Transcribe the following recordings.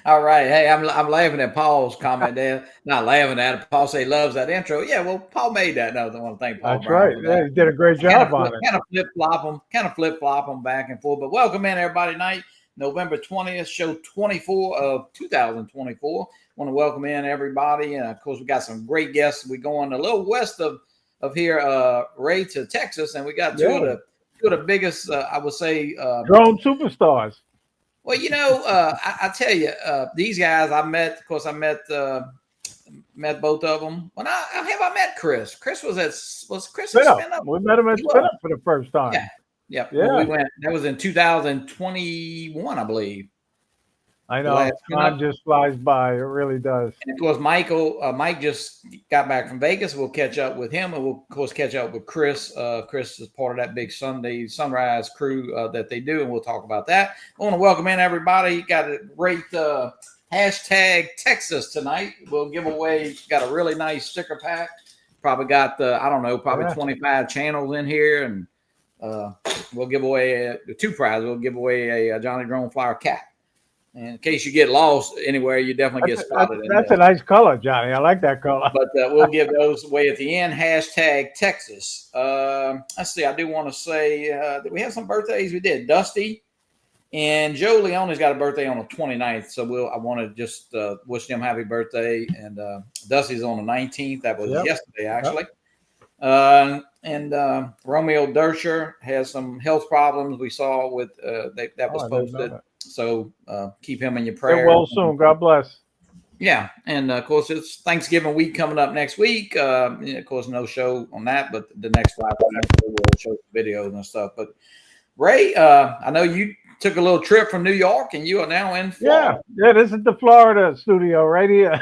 All right. Hey, I'm laughing at Paul's comment there. Not laughing at it. Paul say he loves that intro. Yeah, well, Paul made that. No, I want to thank Paul That's Brown right. for Yeah, that. he did a great Kind of job on it. flip flop them back and forth. But welcome in everybody tonight, November 20th, show 24 of 2024. Want to welcome in everybody, and of course we got some great guests. We going a little west of here, Ray to Texas, and we got Yeah, two of the biggest, I would say. drone superstars. Well, I tell you, these guys I met. Of course, I met both of them. When I met Chris. Chris was Chris at Spin up. Spin Up? We met him at He Spin was. Up for the first Yeah, time. yeah. When we Yeah, went, that was in 2021, I believe. I The last know. Spin Time Up. just flies by. It really does. And of course, Mike just got back from Vegas. We'll catch up with him, and we'll of course catch up with Chris. Chris is part of that big Sunday sunrise crew that they do, and we'll talk about that. I want to welcome in everybody. Got a great hashtag Texas tonight. We'll give away. Got a really nice sticker pack. Probably got I don't know, probably Yeah. 25 channels in here, and we'll give away the two prizes. We'll give away a JohnnieDroneFlyer Capt. And in case you get lost anywhere, you definitely get spotted in That's this. a nice color, Johnny. I like that color. But we'll give those away at the end. Hashtag Texas. Let's see. I do want to say that we have some birthdays. We did. Dusty and Joe Leone's got a birthday on the 29th. So I want to just wish them happy birthday. And Dusty's on the 19th. That was yesterday, actually. And Romeo Dersher has some health problems we saw with that was posted. So keep him in your prayers. Get well soon. God bless. Yeah, and of course it's Thanksgiving week coming up next week. Of course, no show on that, but the next live we'll show videos and stuff. But Ray, I know you took a little trip from New York, and you are now in Florida. Yeah. This is the Florida studio right here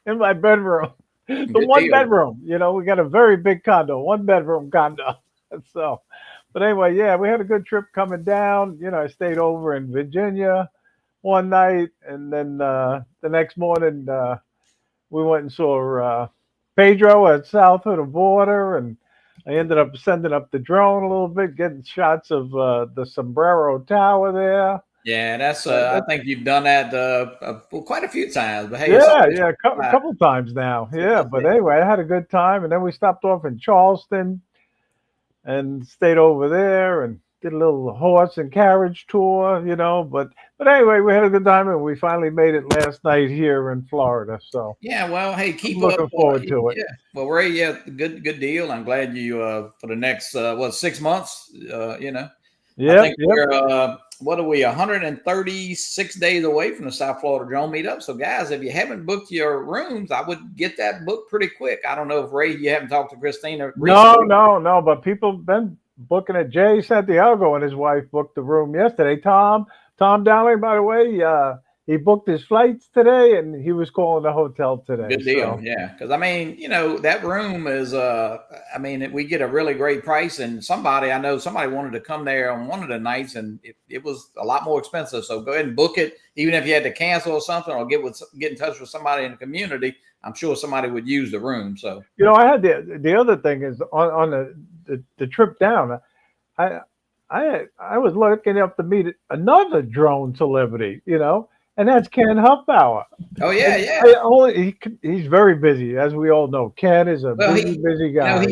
in my bedroom. The Good one deal. bedroom. We got a very big condo, one bedroom condo. So, but anyway, yeah, we had a good trip coming down. I stayed over in Virginia one night, and then the next morning we went and saw Pedro at south of the border, and I ended up sending up the drone a little bit, getting shots of the Sombrero Tower there. Yeah, that's. I think you've done that well, quite a few times. But hey, Yeah, a couple times now. Yeah, but anyway, I had a good time, and then we stopped off in Charleston and stayed over there and did a little horse and carriage tour, But anyway, we had a good time, and we finally made it last night here in Florida. So yeah, well, hey, keep I'm looking up. forward to it. Yeah, well, Ray, yeah, good deal. I'm glad you for the next 6 months. I think we're what are we 136 days away from the South Florida Drone Meetup. So, guys, if you haven't booked your rooms, I would get that booked pretty quick. I don't know if Ray, you haven't talked to Christina recently. No. But people been booking it. Jay Santiago and his wife booked the room yesterday. Tom Dowling, by the way, he booked his flights today, and he was calling the hotel today. Good deal, yeah. Because that room is. We get a really great price, and I know somebody wanted to come there on one of the nights, and it was a lot more expensive. So go ahead and book it, even if you had to cancel or something, or get in touch with somebody in the community. I'm sure somebody would use the room. So I had the other thing is on the trip down, I was looking up to meet another drone celebrity, and that's Ken Huffbauer. Oh yeah. He's very busy, as we all know. Ken is a busy guy.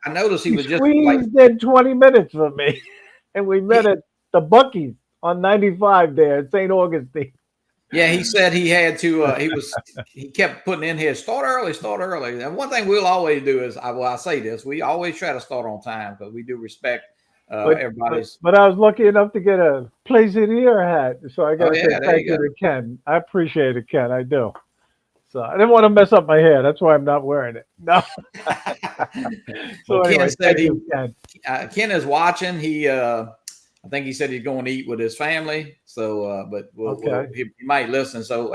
I noticed he was just squeezed in 20 minutes for me, and we met at the Buc-ee's on 95 there at St. Augustine. Yeah, he said he had to. He kept putting in here start early. And one thing we'll always do is, I say this: we always try to start on time because we do respect everybody's. But I was lucky enough to get a Place It Here hat, so I got to say thank you to Ken. I appreciate it, Ken. I do. So I didn't want to mess up my hair. That's why I'm not wearing it. No. So anyway, Ken is watching. I think he said he's going to eat with his family. So, but he might listen. So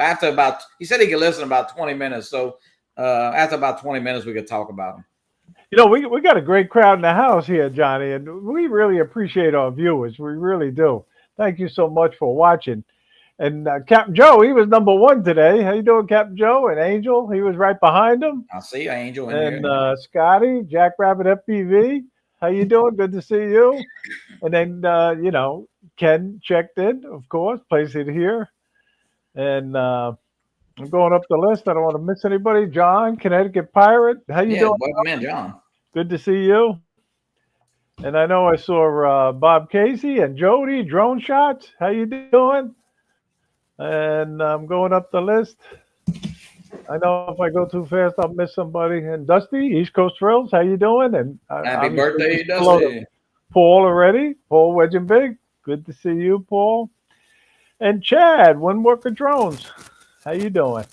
he said he could listen about 20 minutes. So after about 20 minutes, we could talk about him. We got a great crowd in the house here, Johnny, and we really appreciate our viewers. We really do. Thank you so much for watching. And Captain Joe, he was number one today. How you doing, Captain Joe? And Angel, he was right behind him. I see Angel in and here. And Scotty, Jackrabbit FPV. How you doing? Good to see you. And then, Ken checked in, of course, Place It Here. And I'm going up the list. I don't want to miss anybody. John, Connecticut Pirate. How you Yeah, doing? welcome in, John. Good to see you. And I know I saw Bob Casey and Jody, Drone Shots. How you doing? And I'm going up the list. I know if I go too fast, I'll miss somebody. And Dusty, East Coast Thrills, how you doing? And Happy obviously, birthday, hello to Dusty. Paul already. Paul Wedge Big. Good to see you, Paul. And Chad, Windworker Drones. How you doing?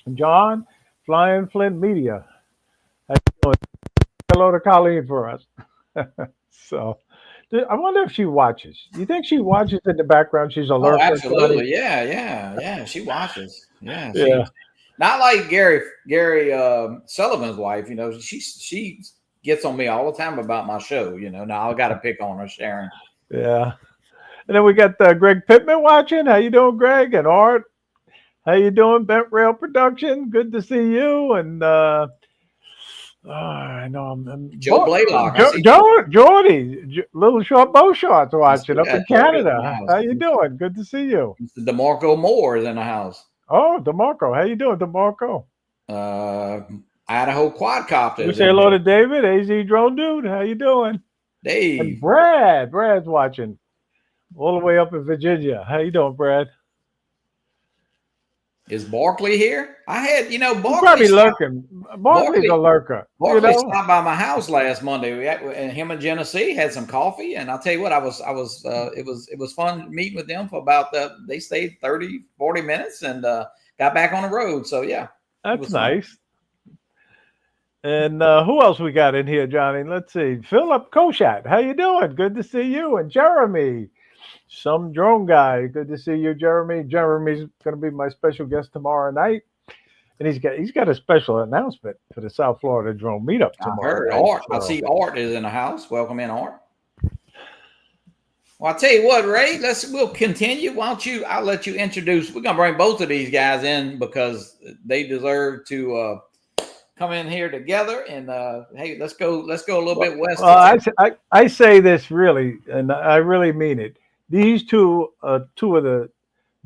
And John, Flying Flint Media. How you doing? Hello to Colleen for us. So, I wonder if she watches. You think she watches in the background? She's a Oh, lurker, Johnny? absolutely. Yeah. She watches. Yeah, Yeah. she not like Gary Sullivan's wife. You know, she gets on me all the time about my show. You know, now I got to pick on her, Sharon. Yeah. And then we got Greg Pittman watching. How you doing, Greg? And Art, how you doing? Bent Rail Production. Good to see you. And I know Joe Blaylock. I see Jordy, Little Short Bow Shots watching up in Jordy's in the Canada. house. How you doing? Good to see you. DeMarco Moore is in the house. Oh, DeMarco. How you doing, DeMarco? Idaho Quadcopter. We say hello to David, AZ Drone Dude. How you doing? Dave. And Brad's watching all the way up in Virginia. How you doing, Brad? Is Barkley here? I had, Barkley probably lurking. Barkley's a lurker. Barkley stopped by my house last Monday. And him and Genesee had some coffee, and I'll tell you what, it was fun meeting with them for about they stayed 30, 40 minutes and got back on the road. So yeah, that's nice. And who else we got in here, Johnny? Let's see. Philip Koshat, how you doing? Good to see you. And Jeremy, some drone guy. Good to see you, Jeremy. Jeremy's going to be my special guest tomorrow night, and he's got a special announcement for the South Florida Drone Meetup tomorrow. I heard Art. So. I see Art is in the house. Welcome in, Art. Well, I'll tell you what, Ray. We'll continue. Why don't you? I'll let you introduce. We're going to bring both of these guys in because they deserve to come in here together. And hey, let's go a little bit west. Well, I say this really, and I really mean it. These two of the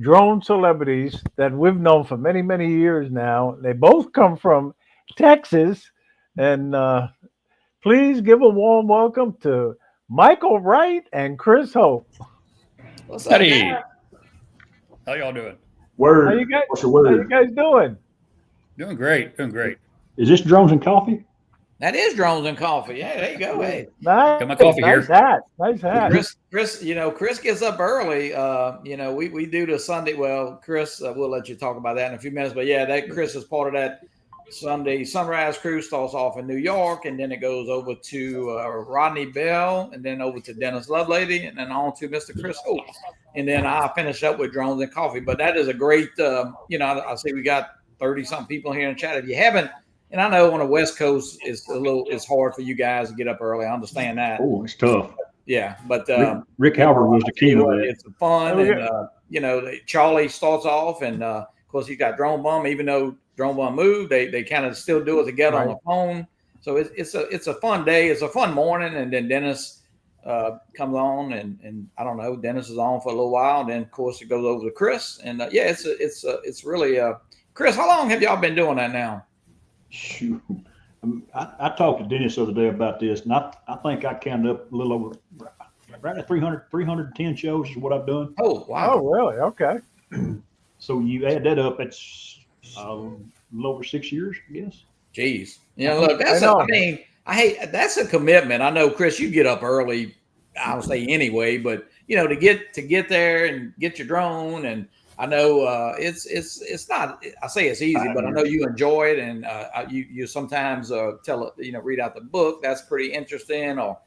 drone celebrities that we've known for many, many years now. They both come from Texas. And please give a warm welcome to Micheal Wright and Chris Hope. What's up, man? How y'all doing? Word. What's your word? How you guys doing? Doing great. Is this Drones and Coffee? That is Drones and Coffee. Yeah, there you go. Hey, nice. Got my coffee nice here. Hat. Nice hat. Chris gets up early. We do the Sunday. Well, Chris, we'll let you talk about that in a few minutes. But yeah, that Chris is part of that Sunday sunrise crew. Starts off in New York, and then it goes over to Rodney Bell, and then over to Dennis Lovelady, and then on to Mr. Chris Hope. And then I'll finish up with Drones and Coffee. But that is a great. I see we got 30-something people here in the chat. If you haven't. And I know on the West Coast it's hard for you guys to get up early. I understand that. Oh, it's tough. Yeah, but Rick Halbert was the key to that. It's fun, and Charlie starts off, and of course he's got Drone Bum. Even though Drone Bum moved, they kind of still do it together on the phone. So it's a fun day. It's a fun morning, and then Dennis comes on, and I don't know. Dennis is on for a little while, and then of course it goes over to Chris, and it's really Chris. How long have y'all been doing that now? Shoot. I talked to Dennis the other day about this, and I think I counted up a little over right at 310 shows is what I've done. Oh, wow. Oh, really? Okay. So you add that up, it's a little over 6 years, I guess. Jeez. Look, that's a commitment. I know, Chris, you get up early, I'll say anyway, but, to get there and get your drone, and I know it's not. I say it's easy, but I know you enjoy it, and you sometimes read out the book. That's pretty interesting. Or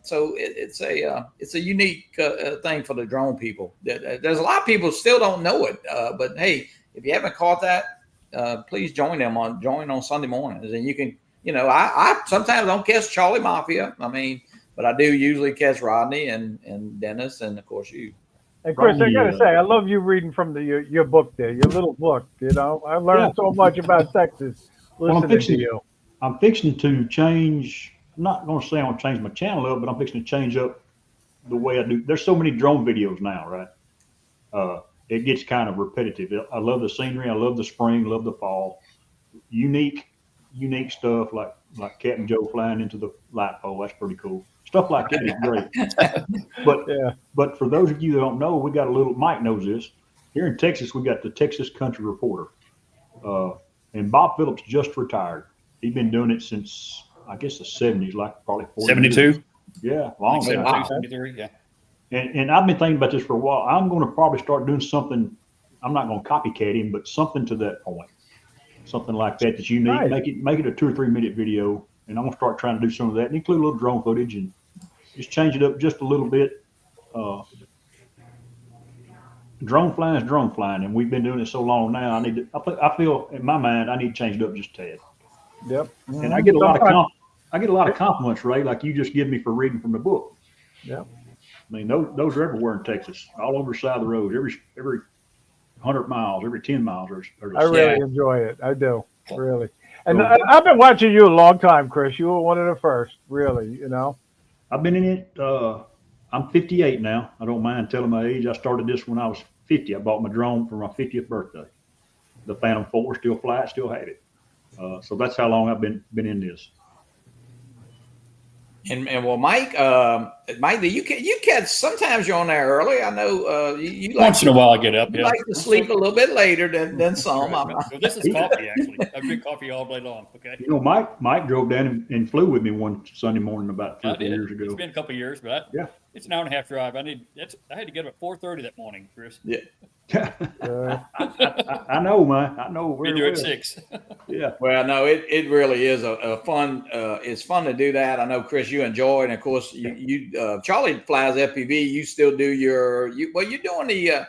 so it's a unique thing for the drone people. There's a lot of people still don't know it, but hey, if you haven't caught that, please join on Sunday mornings, and you can. I sometimes don't catch Charlie Mafia. But I do usually catch Rodney and Dennis, and of course you. And Chris, I gotta say, I love you reading from your book there, your little book. I learned so much about Texas listening to you. I'm fixing to change. I'm not going to say I'm going to change my channel up, but I'm fixing to change up the way I do. There's so many drone videos now, right? it gets kind of repetitive. I love the scenery. I love the spring. Love the fall. Unique stuff like Capt and Joe flying into the light pole. That's pretty cool. Stuff like that is great. But for those of you that don't know, we got a little. Mike knows this. Here in Texas, we got the Texas Country Reporter, and Bob Phillips just retired. He's been doing it since I guess the 70s, like probably 40 72. years. Yeah, long time. 72, 73, yeah. And I've been thinking about this for a while. I'm going to probably start doing something. I'm not going to copycat him, but something to that point, something like that that's unique. Right. Make it a 2 or 3 minute video, and I'm going to start trying to do some of that and include a little drone footage and just change it up just a little bit. Drone flying is drone flying, and we've been doing it so long now. I feel in my mind I need to change it up just a tad. Yep. And I get a lot of compliments, Ray, like you just give me for reading from the book. Yep. I mean, those are everywhere in Texas, all over the side of the road. Every 100 miles, every 10 miles. I really enjoy it. I do, really. And I've been watching you a long time, Chris. You were one of the first, really. You know. I've been in it. I'm 58 now. I don't mind telling my age. I started this when I was 50. I bought my drone for my 50th birthday. The Phantom 4 still fly, still had it. So that's how long I've been in this. And well, Mike, you catch sometimes you're on there early. I know you like Once in a while I get up. You like to sleep a little bit later than some. Well, this is coffee, actually. I drink coffee all day long. Okay. You know, Mike drove down and flew with me one Sunday morning about 3 years ago. It's been a couple of years, but it's an hour and a half drive. I had to get up at 4:30 that morning, Chris. Yeah. I know, man. I know. We do at 6. Yeah. Well, no, it really is a fun. It's fun to do that. I know, Chris, you enjoy, and of course, you Charlie flies FPV. You still do you're doing the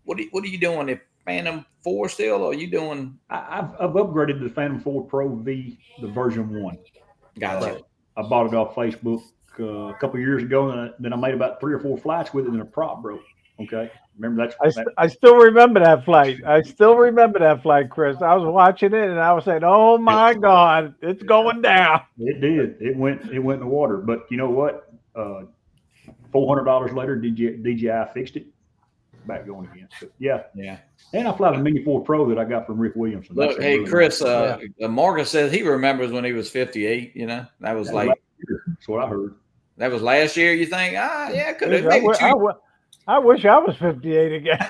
what are you doing? The Phantom 4 still, or are you doing? I've upgraded the Phantom 4 Pro V, the version 1. Gotcha. I bought it off Facebook a couple of years ago, and then I made about 3 or 4 flights with it, and a prop broke. Okay, remember I still remember that flight. Chris. I was watching it and I was saying, "Oh my God, it's going down." It did. It went in the water. But you know what? $400 later, DJI fixed it. Back going again. So, yeah. And I fly the Mini 4 Pro that I got from Rick Williamson. Look, hey, Chris, Morgan says he remembers when he was 58. You know, that was like that's what I heard. That was last year. You think? Yeah, could have. I wish I was 58 again.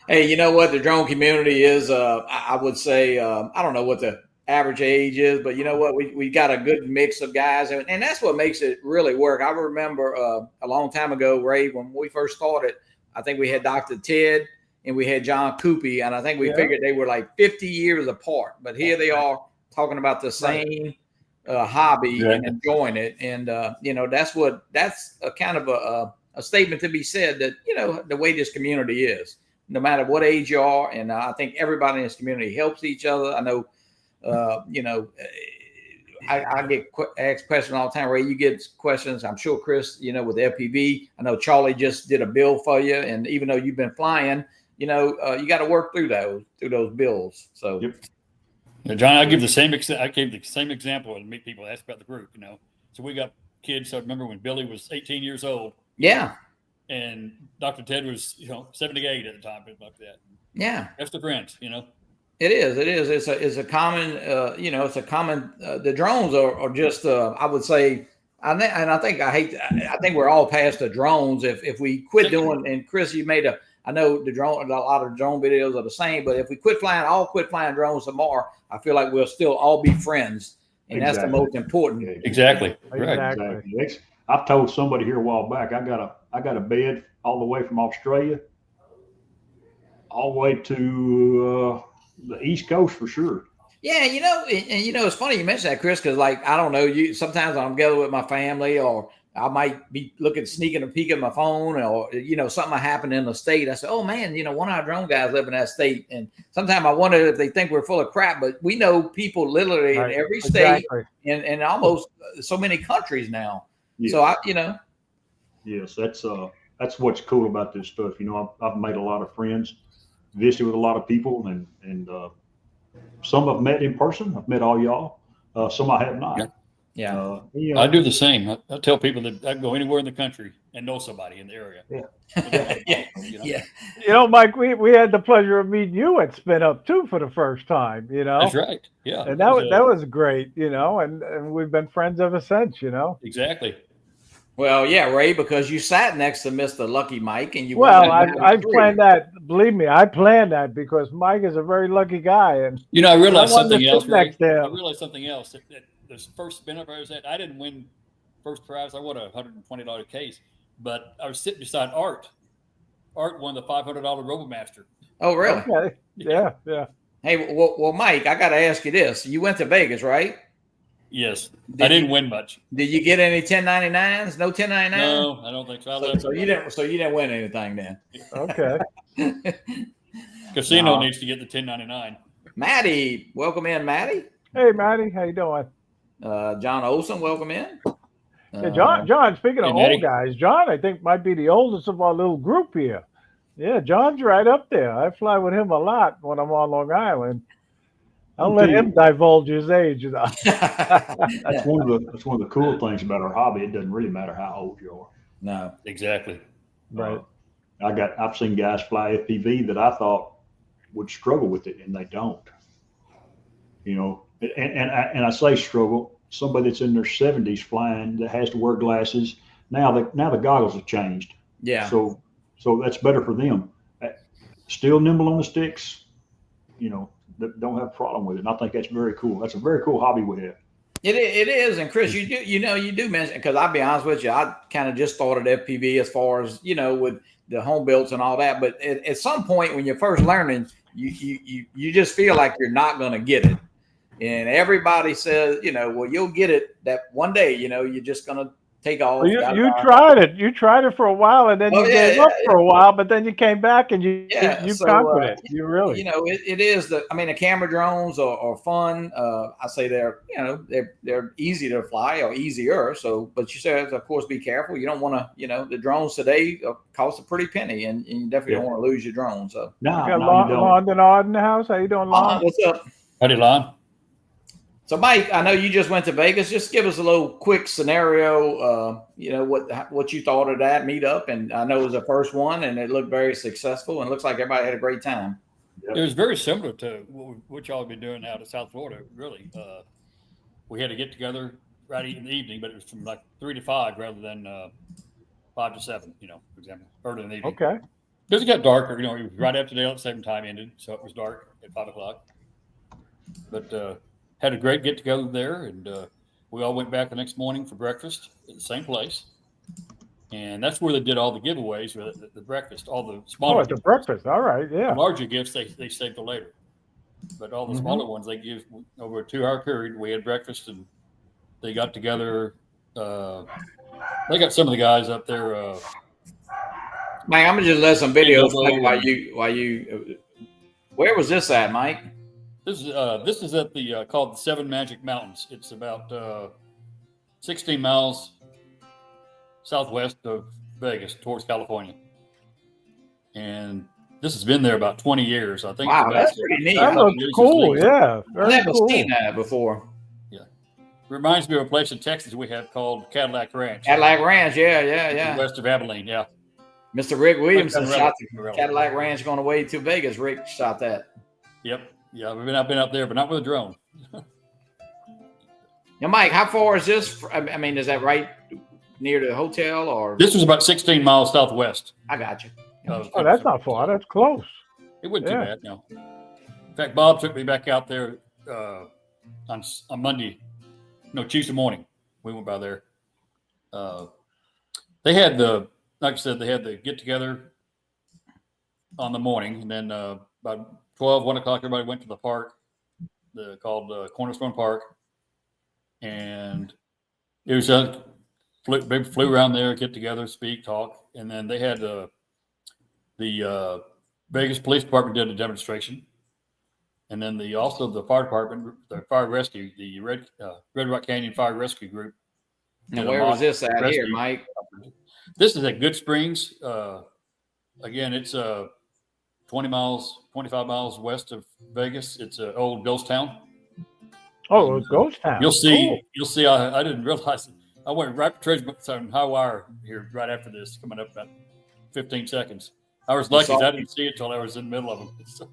Hey, you know what? The drone community is, I would say, I don't know what the average age is, but you know what? We got a good mix of guys, and that's what makes it really work. I remember a long time ago, Ray, when we first started, I think we had Dr. Ted and we had John Coopy, and I think we figured they were like 50 years apart, but here they are talking about the same hobby and enjoying it. And that's a kind of a statement to be said that, you know, the way this community is, no matter what age you are. And I think everybody in this community helps each other. I know, I get asked questions all the time. Ray, you get questions. I'm sure Chris, you know, with FPV, I know Charlie just did a bill for you. And even though you've been flying, you know, you got to work through those bills. So Yeah, John, I gave the same example and meet people ask about the group, you know. So we got kids. So I remember when Billy was 18 years old. Yeah. And Dr. Ted was, 78 at the time, like that. Yeah. That's the friends, you know. It is. It's a common, the drones are just, I would say, I think we're all past the drones. If we quit doing, and Chris, you made I know a lot of drone videos are the same, but if we quit flying drones tomorrow, I feel like we'll still all be friends. And that's the most important. Exactly. Exactly. I've told somebody here a while back, I got a bed all the way from Australia, all the way to the East Coast for sure. Yeah, it's funny you mentioned that, Chris, because I don't know, sometimes I'm together with my family, or I might be sneaking a peek at my phone, or, something happened in the state. I said, oh man, one of our drone guys live in that state. And sometimes I wonder if they think we're full of crap, but we know people literally in every state and almost so many countries now. Yeah. So Yes, that's what's cool about this stuff. I've made a lot of friends, visited with a lot of people, and some I've met in person. I've met all y'all. Some I have not. Yeah. I do the same. I tell people that I can go anywhere in the country and know somebody in the area. Yeah. You know, Mike, we had the pleasure of meeting you at Spin Up too for the first time. You know, That's right. Yeah, and that was great. You know, and we've been friends ever since. You know, exactly. Well, yeah, Ray, because you sat next to Mr. Lucky Mike, and you. Well, I planned that. Believe me, I planned that because Mike is a very lucky guy, and You know, I realized something else. Next to him. I realized something else. That this first Spin Up I was at, I didn't win first prize. I won a $120 case, but I was sitting beside Art. Art won the $500 RoboMaster. Oh, really? Okay. Yeah. Hey, well, Mike, I got to ask you this: you went to Vegas, right? Yes, I didn't win much. Did you get any 1099s? No 1099s? No, I don't think so. So you didn't win anything then. Okay. Casino needs to get the 1099. Maddie, welcome in, Maddie. Hey, Maddie, how you doing? John Olson, welcome in. Yeah, John. Speaking of old guys, John, I think might be the oldest of our little group here. Yeah, John's right up there. I fly with him a lot when I'm on Long Island. I'll let him divulge his age. That's one of the cool things about our hobby. It doesn't really matter how old you are. No, exactly. Right. I've seen guys fly FPV that I thought would struggle with it, and they don't. You know, and I say struggle. Somebody that's in their 70s flying that has to wear glasses. Now the goggles have changed. Yeah. So that's better for them. Still nimble on the sticks. You know, that don't have a problem with it. And I think that's very cool. That's a very cool hobby we have. It is. And Chris, you do mention, because I'll be honest with you, I kind of just started FPV as far as, you know, with the home builds and all that. But at some point when you're first learning, you just feel like you're not going to get it. And everybody says, you know, well, you'll get it that one day, you know, you're just going to take off. Well, you tried it. You tried it for a while, and then you gave up for a while, but then you came back and you conquered it. You really, you know, it is the camera drones are fun. I say they're easy to fly or easier. So, but you said, of course, be careful. You don't want to, you know, the drones today cost a pretty penny, and you definitely don't want to lose your drone. So, Lon Denard in the house. How you doing, Lon? What's up? Howdy, Lon. So, Mike, I know you just went to Vegas. Just give us a little quick scenario. You know what you thought of that meetup, and I know it was the first one, and it looked very successful, and it looks like everybody had a great time. Yep. It was very similar to what y'all have been doing out of South Florida. Really, we had to get together right in the evening, but it was from like 3 to 5 rather than 5 to 7. You know, for example, early in the evening. Okay. Because it got darker. You know, it was right after daylight saving time ended, so it was dark at 5 o'clock. But had a great get together there, and we all went back the next morning for breakfast at the same place. And that's where they did all the giveaways, the breakfast, all the smaller. Oh, at the breakfast. All right, yeah. The larger gifts they saved for later, but all the smaller ones they give over a 2-hour period. We had breakfast, and they got together. They got some of the guys up there. Mike, I'm gonna just let some videos play while you. Where was this at, Mike? This is at the called the Seven Magic Mountains. It's about 16 miles southwest of Vegas, towards California. And this has been there about 20 years, I think. Wow, that's pretty neat. That looks cool. Yeah, I've never seen that before. Yeah, reminds me of a place in Texas we have called Cadillac Ranch. Cadillac Ranch, yeah. West of Abilene, yeah. Mr. Rick Williamson shot the Cadillac Ranch going away to Vegas. Rick shot that. Yep. Yeah, I've been up there, but not with a drone. Now, Mike, how far is this? I mean, is that right near the hotel, or? This was about 16 miles southwest. I got you. Oh, that's not far. That's close. It wasn't too bad, no. In fact, Bob took me back out there on Monday, Tuesday morning. We went by there. They had like I said, they had the get together on the morning, and then about 1 o'clock, everybody went to the park, called Cornerstone Park, and it was flew around there, get together, speak, talk, and then they had the Vegas Police Department did a demonstration, and then also the fire department, the fire rescue, the Red Rock Canyon Fire Rescue Group. And where was this at here, Mike? This is at Good Springs. Again, it's 25 miles west of Vegas. It's an old ghost town. Oh, a ghost town. You'll see. I didn't realize I went right for treasure on high wire here right after this, coming up about 15 seconds. I was lucky. I didn't see it until I was in the middle of them. So,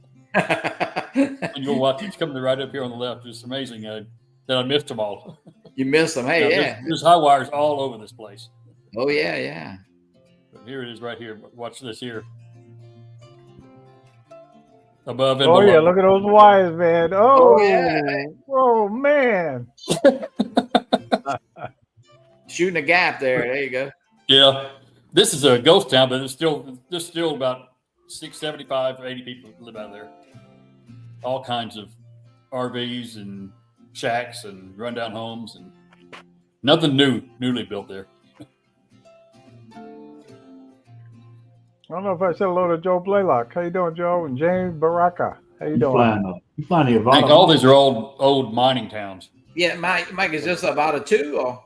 and you'll watch it's coming right up here on the left. It's amazing that I missed them all. You missed them. Hey, yeah. There's high wires all over this place. Oh, yeah. But here it is right here. Watch this here. Above and Oh, below. yeah, look at those wires, man. Oh, yeah. Oh, man. Shooting a gap there. There you go. Yeah. This is a ghost town, but there's still about 75, 80 people live out there. All kinds of RVs and shacks and rundown homes, and nothing newly built there. I don't know if I said hello to Joe Blaylock. How you doing, Joe? And James Baraka. How you doing? You flying the I think Avata? all these are old mining towns. Yeah, Mike, is this about a 2 or?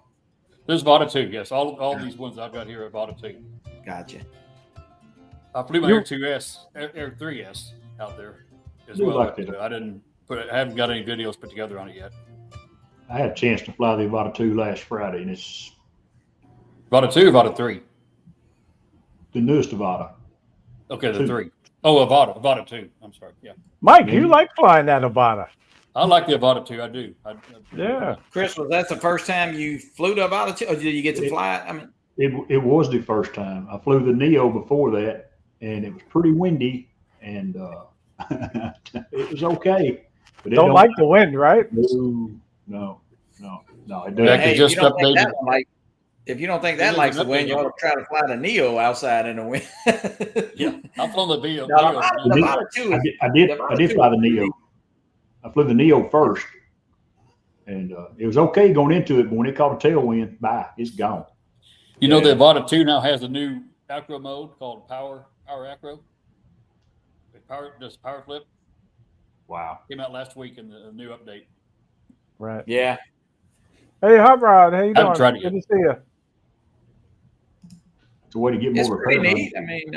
There's Vata 2, yes. All these ones I've got here are Vata 2. Gotcha. I flew my Air 2S, Air 3S out there as well. Like but I haven't got any videos put together on it yet. I had a chance to fly the Avata 2 last Friday, and it's Vata 2 or Vata 3? the newest Avata. Okay, the 2. 3. Oh, Avata 2. I'm sorry. Yeah. Mike, you like flying that Avata. I like the Avata 2. I do. Yeah. Chris, was that the first time you flew to about a 2, or did you get to fly it? I mean, It was the first time. I flew the Neo before that, and it was pretty windy, and it was okay. But Don't like the wind, right? No. It Yeah, doesn't. hey, just if you don't think that likes the wind, you ought to try to fly the Neo outside in the wind. Yeah, I'm flying the Neo. No, the Avata 2 is- I did fly the Neo. I flew the Neo first, and it was okay going into it, but when it caught a tailwind, bye, it's gone. You know, the Avata 2 now has a new acro mode called Power Acro. Power flip. Wow. Came out last week in the new update. Right. Yeah. Hey, Hot Rod, how you I haven't doing? tried it Good yet. to see you. It's a way to get It's more pretty repair neat. I mean,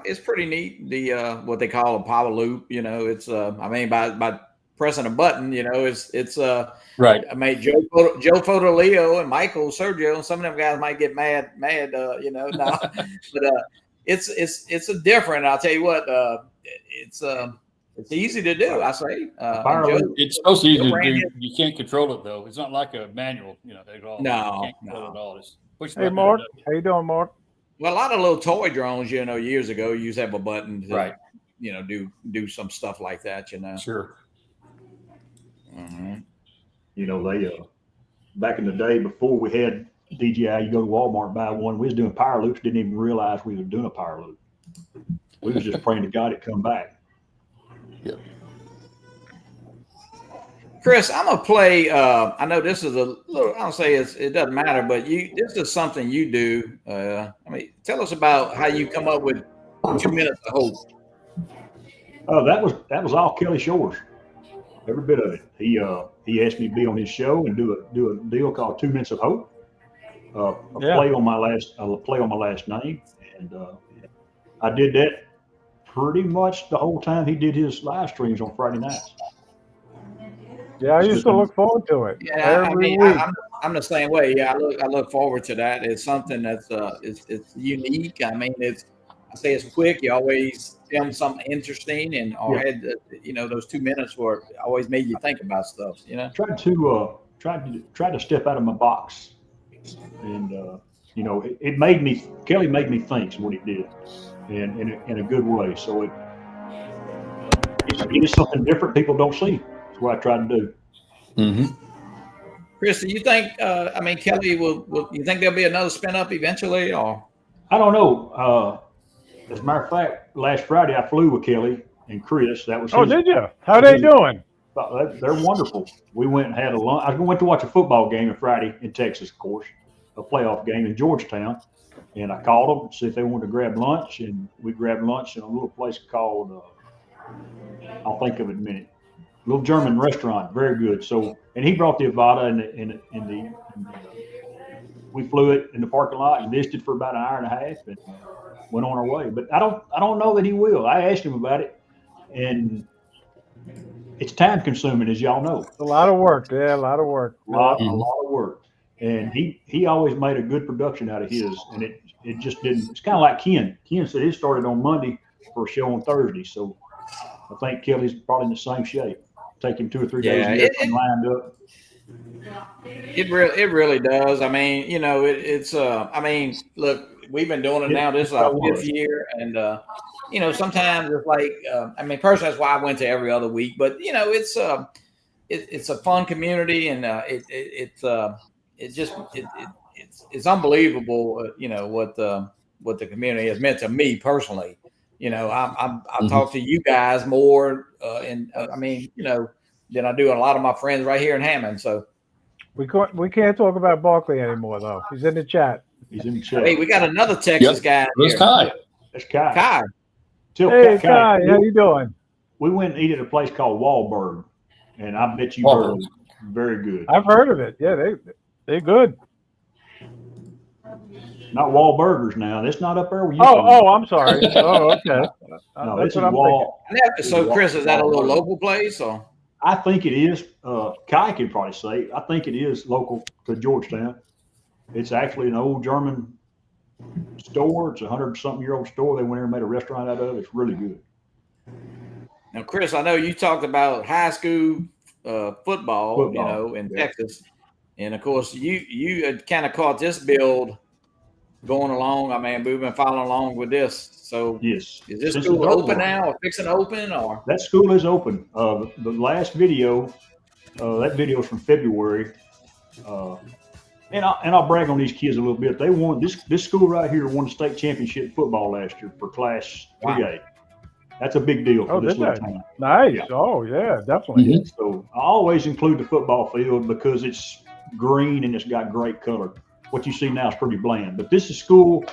it's pretty neat. The what they call a power loop. You know, it's I mean, by pressing a button, you know, it's Right. I mean, Joe Fotoleo and Micheal Sergio, and some of them guys might get mad, you know, no, but it's a different. I'll tell you what, it's easy to do. I say, It's supposed to be easy to do. You can't control it though. It's not like a manual, you know, at all. No, you can't control it at all. It's push Hey, button Mark. and How you doing, Mark? well, a lot of little toy drones, you know, years ago, you used to have a button to, Right. you know, do some stuff like that, you know. Sure. Mm-hmm. You know, they back in the day before we had DJI, you go to Walmart and buy one. We was doing power loops, didn't even realize we were doing a power loop. We was just praying to God it come back. Yep. Chris, I'm gonna play. I know this is a little. I don't say it doesn't matter, but this is something you do. I mean, tell us about how you come up with 2 minutes of hope. Oh, that was all Kelly Shores, every bit of it. He asked me to be on his show and do a deal called 2 Minutes of Hope. Play on my last name, and I did that pretty much the whole time he did his live streams on Friday nights. Yeah, I used to look forward to it. Yeah, every week. I'm the same way. Yeah, I look forward to that. It's something that's it's unique. I mean, I say it's quick. You always film something interesting, and had you know, those 2 minutes were always made you think about stuff. You know, Tried to step out of my box, and you know, Kelly made me think is what he did, and in a good way. So it is something different people don't see. That's what I try to do. Mm-hmm. Chris, do you think? I mean, Kelly will. You think there'll be another spin up eventually, or? I don't know. As a matter of fact, last Friday I flew with Kelly and Chris. That was did you? How they doing? They're wonderful. We went and had a lunch. I went to watch a football game on Friday in Texas, of course, a playoff game in Georgetown. And I called them to see if they wanted to grab lunch, and we grabbed lunch in a little place called I'll think of it in a minute. Little German restaurant, very good. So, and he brought the Avata and we flew it in the parking lot and missed it for about an hour and a half and went on our way. But I don't know that he will. I asked him about it, and it's time consuming, as y'all know. A lot of work. Yeah, a lot of work. A lot of work. And he always made a good production out of his, and it just didn't. It's kind of like Ken. Ken said his started on Monday for a show on Thursday, so I think Kelly's probably in the same shape. Take him 2 or 3 days to get everything lined up. It really does. I mean, you know, it's I mean, look, we've been doing it now. This is our 5th year, and you know, sometimes it's like, I mean, personally, that's why I went to every other week. But you know, it's a fun community, and it's unbelievable. You know what the community has meant to me personally. You know, I talk to you guys more, and I mean, you know, than I do a lot of my friends right here in Hammond. So. We can't talk about Barkley anymore, though. He's in the chat. He's in the chat. Hey, we got another Texas guy. Where's Kai? That's Kai. Kai. Hey, Kai, how you doing? We went and eat at a place called Wahlberg, and I bet you heard of it. Very good. I've heard of it. Yeah, they're good. Not Wahlburgers now. That's not up there where you. I'm sorry. Oh, okay. No, this is Wall. So, Chris, is that a little local place or? I think it is. Kai could probably say. I think it is local to Georgetown. It's actually an old German store. It's a 100-something-year-old store. They went there and made a restaurant out of it. It's really good. Now, Chris, I know you talked about high school football, you know, in Texas, and of course, you had kind of caught this build going along. I mean, we've been following along with this. So, yes, is this school open now, or fixing to open, or that school is open? The last video, that video is from February, and I'll brag on these kids a little bit. They won this school right here won the state championship football last year for Class 3A. That's a big deal for this little town. Nice. Yeah. Oh yeah, definitely. Mm-hmm. So I always include the football field because it's green and it's got great color. What you see now is pretty bland, but this is school.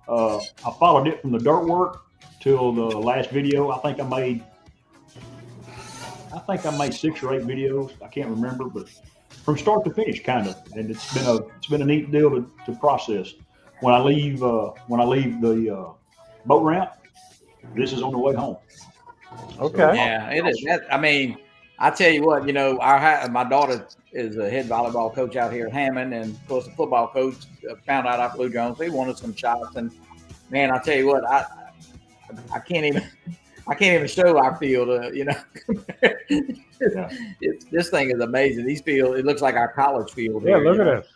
I followed it from the dirt work till the last video. I think I made 6 or 8 videos. I can't remember, but from start to finish, kind of. And it's been a neat deal to process. When I leave the boat ramp, this is on the way home. Okay. So, yeah, it is. I mean, I tell you what, you know, my daughter is a head volleyball coach out here at Hammond, and of course the football coach found out I flew drones. They wanted some shots, and man, I tell you what, I can't even show our field. You know, this thing is amazing. These fields, it looks like our college field. Yeah, here, look at this.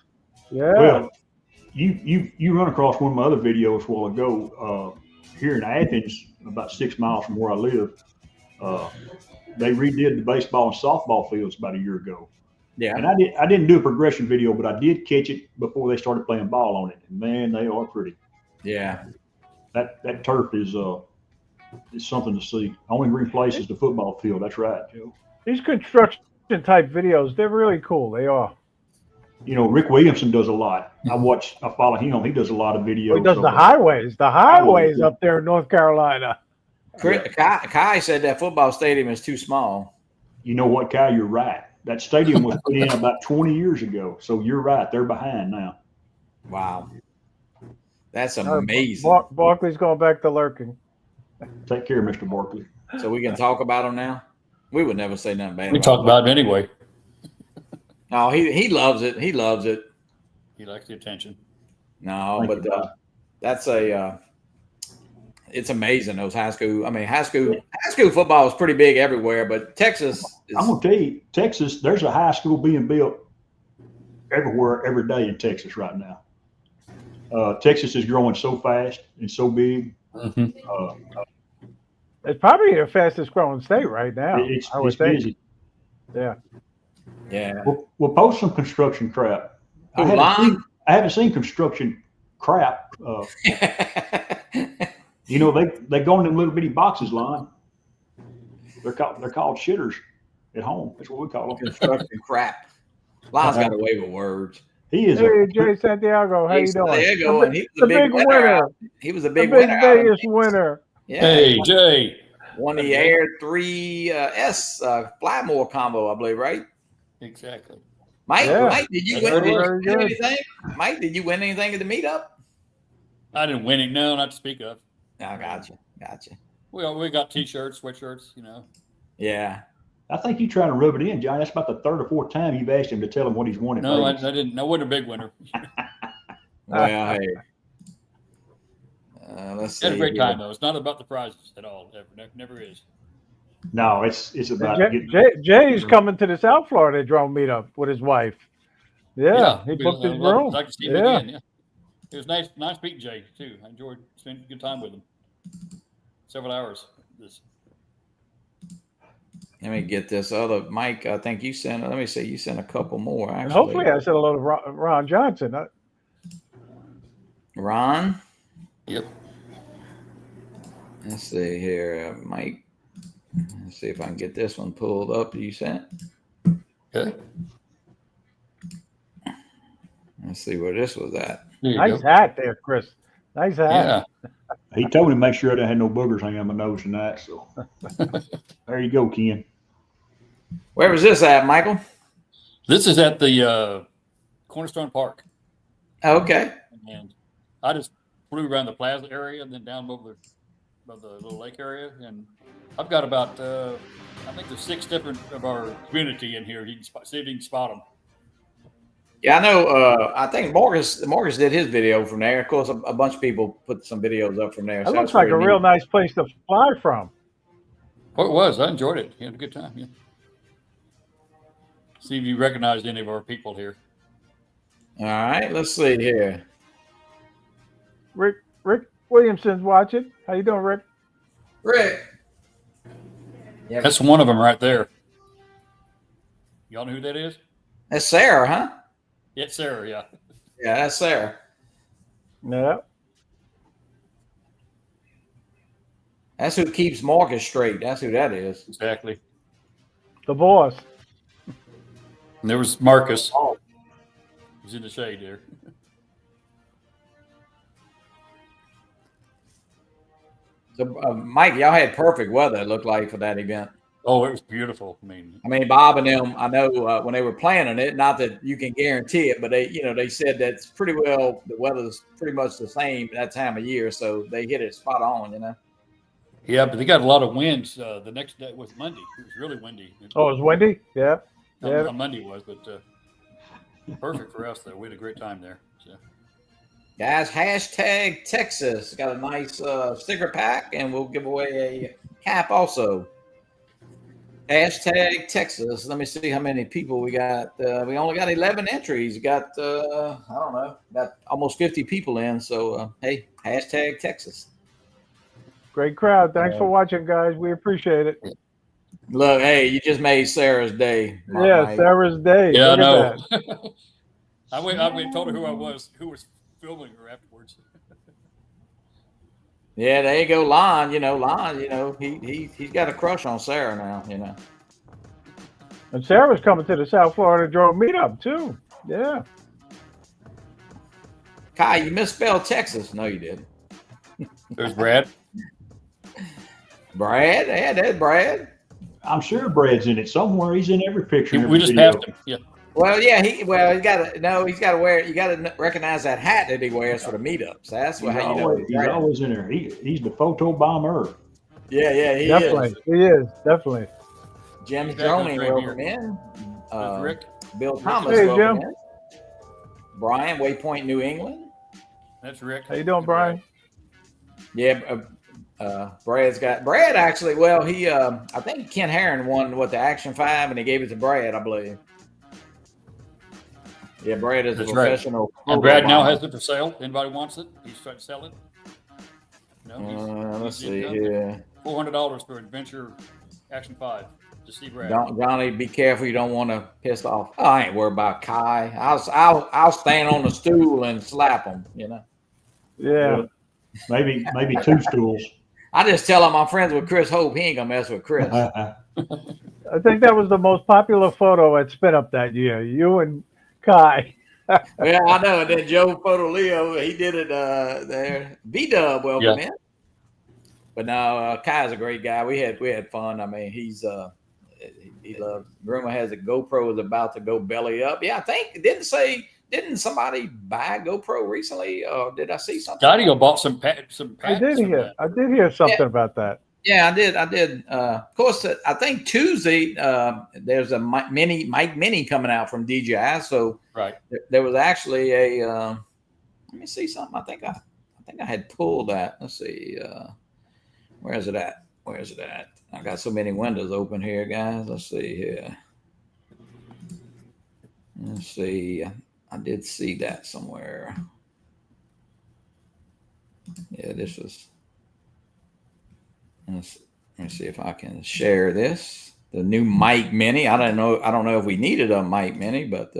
Yeah. Well, you run across one of my other videos a while ago here in Athens, about 6 miles from where I live. They redid the baseball and softball fields about a year ago. Yeah. And I didn't do a progression video, but I did catch it before they started playing ball on it. And man, they are pretty. Yeah. That turf is something to see. Only replaces the football field. That's right, Joe. These construction type videos, they're really cool. They are. You know, Rick Williamson does a lot. I follow him. He does a lot of videos. He does the highways up there in North Carolina. Kai said that football stadium is too small. You know what, Kai? You're right. That stadium was put in about 20 years ago. So you're right. They're behind now. Wow. That's amazing. Barkley's going back to lurking. Take care, Mr. Barkley. So we can talk about him now? We would never say nothing bad. We talk about him anyway. No, he loves it. He loves it. He likes the attention. No, but that's it's amazing, those high school. I mean, high school football is pretty big everywhere, but Texas is. I'm going to tell you, Texas, there's a high school being built everywhere, every day in Texas right now. Texas is growing so fast and so big. Mm-hmm. It's probably the fastest growing state right now. It's busy. Yeah. Yeah. We'll post some construction crap. I haven't seen construction crap. You know, they go in them little bitty boxes, Lon. They're called shitters at home. That's what we call them. Construction crap. Lon's got away with words. He is. Hey, Jay Santiago, how you doing? Santiago, and he was a big winner. He was a big winner. Vegas winner. Yeah. Hey, Jay. Won the Air 3S Flymore combo, I believe, right? Exactly. Mike, did you win anything? Mike, did you win anything at the meetup? I didn't win it. No, not to speak of. I gotcha. We got T-shirts, sweatshirts, you know. Yeah. I think you trying to rub it in, John. That's about the third or fourth time you've asked him to tell him what he's won. No, I didn't. I wasn't a big winner. Well, hey. Let's see. Had a great time though. It's not about the prizes at all. Never is. No, it's about Jay's coming to the South Florida drone meetup with his wife. Yeah, he booked his room. I can see him again. Yeah. It was nice meeting Jay too. I enjoyed spending a good time with him. Several hours. Let me get this other Mike. I think you sent. Let me see. You sent a couple more. Actually. And hopefully, I said hello to Ron Johnson. Ron. Yep. Let's see here, Mike. Let's see if I can get this one pulled up. You sent. Okay. Let's see where this was at. Nice hat there, Chris. Nice hat. Yeah. He told me to make sure I didn't have no boogers hanging on my nose tonight. So there you go, Ken. Where was this at, Michael? This is at the Cornerstone Park. Okay. And I just flew around the plaza area and then down over the little lake area. And I've got about, I think there's 6 different of our community in here. You can see if you can spot them. Yeah, I know. I think Marcus did his video from there. Of course, a bunch of people put some videos up from there. That looks like a real nice place to fly from. Well, it was. I enjoyed it. You had a good time. Yeah. See if you recognized any of our people here. All right, let's see here. Rick Williamson's watching. How you doing, Rick? Rick. Yep. That's one of them right there. Y'all know who that is? That's Sarah, huh? It's Sarah, yeah. Yeah, that's Sarah. Yeah. That's who keeps Marcus straight. That's who that is. Exactly. The boss. And there was Marcus. Oh. He's in the shade there. So, Mike, y'all had perfect weather, it looked like, for that event. Oh, it was beautiful. I mean, Bob and them, I know when they were planning it, not that you can guarantee it, but they said that's pretty well, the weather's pretty much the same that time of year. So they hit it spot on, Yeah, but they got a lot of winds. The next day was Monday. It was really windy. Oh, it was windy? Yeah. On Monday was, but perfect for us, though. We had a great time there. So. Guys, hashtag Texas. Got a nice sticker pack, and we'll give away a cap also. Hashtag Texas. Let me see how many people we got. We only got 11 entries. We got, I don't know, got almost 50 people in. So, hey, hashtag Texas. Great crowd. Thanks for watching, guys. We appreciate it. Look, hey, you just made Sarah's day. Yeah, Sarah's day. Yeah, I know. I went and told her who was filming her afterwards. Yeah, there you go, Lon. He's got a crush on Sarah now, And Sarah was coming to the South Florida drone meetup too. Yeah. Kai, you misspelled Texas. No, you didn't. There's Brad. Brad? Yeah, that's Brad. I'm sure Brad's in it somewhere. He's in every picture. We just passed him. Yeah. Well, yeah, he's got to wear. You got to recognize that hat that he wears for the meetups. That's how you know he's always in there. He's the photo bomber. Yeah, he definitely. is. He is definitely. Jim's droning, welcome in. Rick. Bill Thomas, hey, welcome Jim. in. Brian, Waypoint, New England. That's Rick. How you doing, Brian? Yeah, Brad actually. Well, he I think Ken Herron won the Action 5, and he gave it to Brad, I believe. Yeah, Brad is a professional. Right. And Brad now has it for sale. Anybody wants it? He's trying to sell it. No, let's see here. $400 for Adventure Action 5 to see Brad. Johnny, be careful. You don't want to piss off. Oh, I ain't worried about Kai. I'll stand on the stool and slap him. Yeah. Maybe 2 stools. I just tell him I'm friends with Chris Hope. He ain't gonna mess with Chris. I think that was the most popular photo at Spin Up that year. You and Kai. Yeah, I know. And then Joe Photo Leo, he did it there. B-Dub, welcome in. But no, Kai's a great guy. We had fun. I mean, he loves. Rumor has a GoPro is about to go belly up. Yeah, I think didn't somebody buy a GoPro recently? Or did I see something? Daddy bought some patents. I did hear something about that. Yeah, I did. Of course, I think Tuesday there's a Mike Mini coming out from DJI. So right. There was actually a. Let me see something. I think I had pulled that. Let's see. Where is it at? Where is it at? I got so many windows open here, guys. Let's see here. Let's see. I did see that somewhere. Yeah, this was. Let me see if I can share this. The new Mike Mini. I don't know if we needed a Mike Mini, but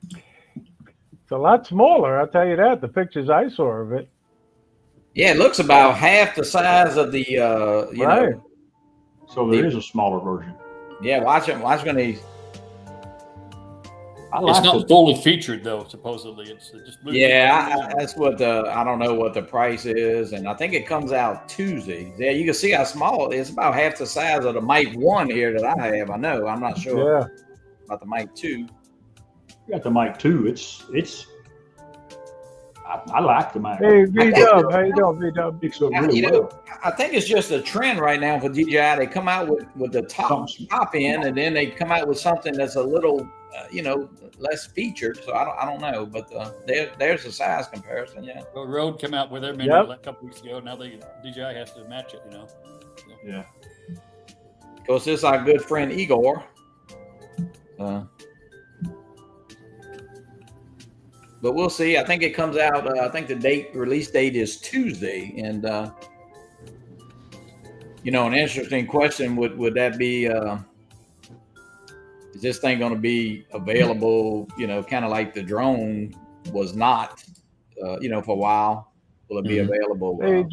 it's a lot smaller. I'll tell you that. The pictures I saw of it. yeah, it looks about half the size of the you Right. know. So there is a smaller version. Yeah, watch when he. It's not fully featured though. Supposedly, it's just. That's what I don't know what the price is, and I think it comes out Tuesday. Yeah, you can see how small it is. It's about half the size of the Mic 1 here that I have. I know. I'm not sure about the Mic 2. You got the Mic 2. It's. I like the Mic. Hey, V-Dub, how you doing, V-Dub? Picks up really well. I think it's just a trend right now for DJI. They come out with the top end, and then they come out with something that's a little, less featured. So I don't know, but there's a size comparison. Yeah. Well, Rode came out with their mini a couple weeks ago. Now DJI has to match it. So. Yeah. Of course, this is our good friend Igor. But we'll see. I think it comes out. I think the release date is Tuesday, and an interesting question would that be? Is this thing going to be available? Kind of like the drone was not, for a while. Will it be available? Hey,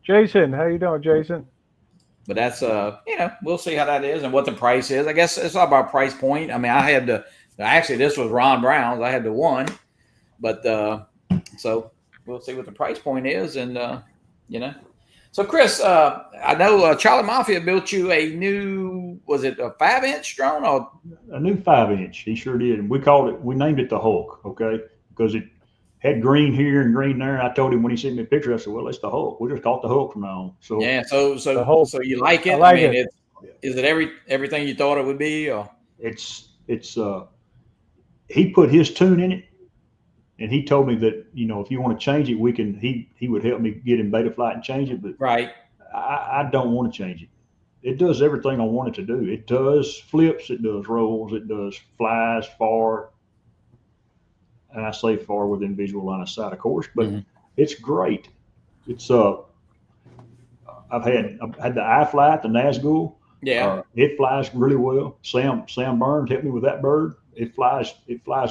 Jason, how you doing, Jason? But that's we'll see how that is and what the price is. I guess it's all about price point. I mean, I had to. Actually, this was Ron Brown's. I had the one. But so we'll see what the price point is, and So Chris, I know Charlie Mafia built you a new. Was it a 5-inch drone or a new 5-inch? He sure did, and we named it the Hulk, okay, because it had green here and green there. I told him when he sent me a picture, I said, "Well, it's the Hulk. We just call it the Hulk from now on." So yeah, so you like it? I mean, is it everything you thought it would be? Or it's he put his tune in it. And he told me that, if you want to change it, we can. He would help me get in Betaflight and change it. But right, I don't want to change it. It does everything I want it to do. It does flips, it does rolls, it does flies far. And I say far within visual line of sight, of course, but it's great. It's I've had the iFlight, the Nazgul. Yeah, it flies really well. Sam Burns helped me with that bird. It flies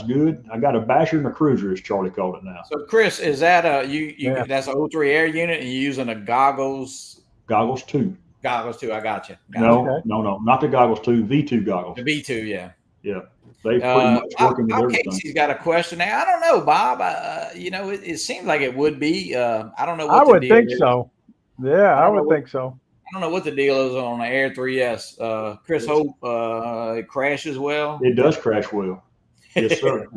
good. I got a basher and a cruiser, as Charlie called it now. So Chris, is that that's an O3 Air unit, and you're using a goggles? Goggles 2. Goggles 2. I got you. No, not the goggles 2. V2 goggles. The V2, yeah. Yeah, they pretty much working with everything. Casey's got a question now. I don't know, Bob. It seems like it would be. I don't know. I would think so. Yeah, I would think so. I don't know what the deal is on the Air 3S. Chris, hope it crashes well. It does crash well. Yes, sir.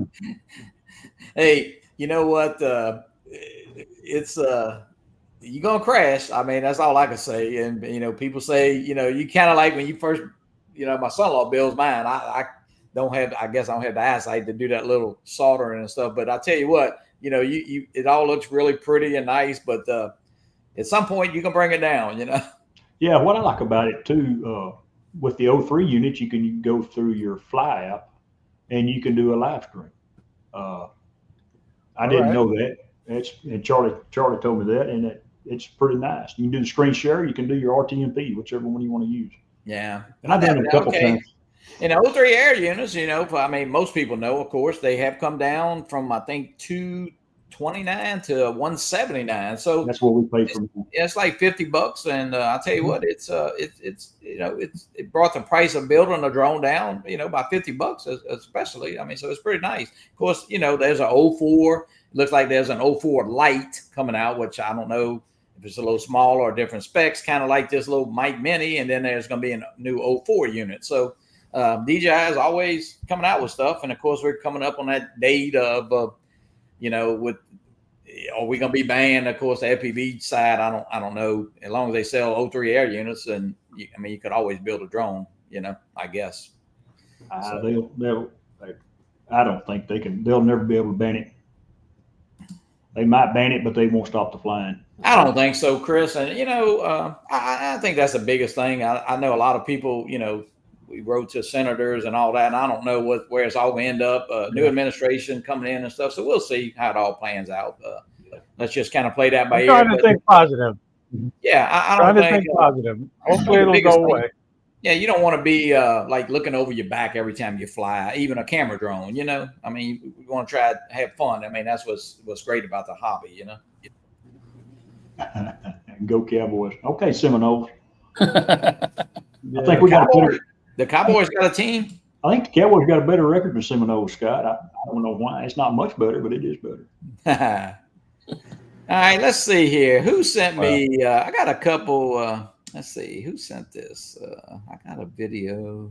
Hey, you know what? It's you're gonna crash. I mean, that's all I can say. And people say, you kind of like when you first, my son-in-law builds mine. I guess I don't have the eyesight to do that little soldering and stuff. But I tell you what, it all looks really pretty and nice. But at some point, you can bring it down. Yeah, what I like about it too, with the O3 unit, you can go through your Fly app, and you can do a live stream. I didn't know that. And Charlie told me that, and it's pretty nice. You can do the screen share. You can do your RTMP, whichever one you want to use. Yeah, and I've done it a couple times. And the O3 Air units, I mean, most people know, of course, they have come down from I think 229 to 179. So that's what we pay for. It's like $50, and I'll tell you what, it brought the price of building a drone down, by $50, especially. I mean, so it's pretty nice. Of course, there's an 04. It looks like there's an 04 Lite coming out, which I don't know if it's a little smaller or different specs, kind of like this little Mic Mini, and then there's going to be a new 04 unit. So DJI is always coming out with stuff, and of course we're coming up on that date of with are we going to be banned? Of course, the FPV side, I don't know. As long as they sell O3 air units, and you could always build a drone. I guess. I don't think they can. They'll never be able to ban it. They might ban it, but they won't stop the flying. I don't think so, Chris. And I think that's the biggest thing. I know a lot of people. We wrote to senators and all that, and I don't know where it's all going to end up. New administration coming in and stuff, so we'll see how it all plans out. Let's just kind of play that by ear. Trying to think positive. Yeah, I don't think positive. Hopefully it'll go away. Yeah, you don't want to be like looking over your back every time you fly, even a camera drone. I mean, we want to try to have fun. I mean, that's what's great about the hobby. Go Cowboys. Okay, Seminoles. Yeah. I think we got the Cowboys got a team. I think the Cowboys got a better record than Seminoles, Scott. I don't know why. It's not much better, but it is better. All right, let's see here. Who sent me? I got a couple. Let's see. Who sent this? I got a video.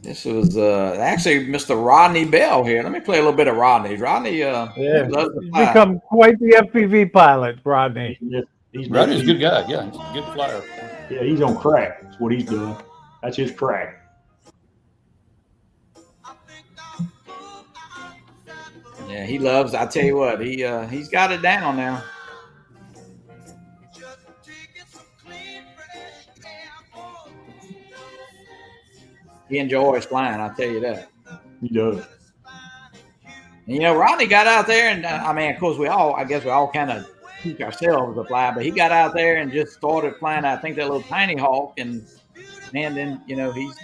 This was actually Mr. Rodney Bell here. Let me play a little bit of Rodney. Rodney, he's become quite the FPV pilot, Rodney. Rodney's a good guy. Yeah, he's a good flyer. Yeah, he's on crack. That's what he's doing. That's his crack. Yeah, he loves. I tell you what, he's got it down now. He enjoys flying. I'll tell you that. He does. And, Rodney got out there, and of course, I guess we all kind of teach ourselves to fly, but he got out there and just started flying. I think that little tiny hawk, and then he's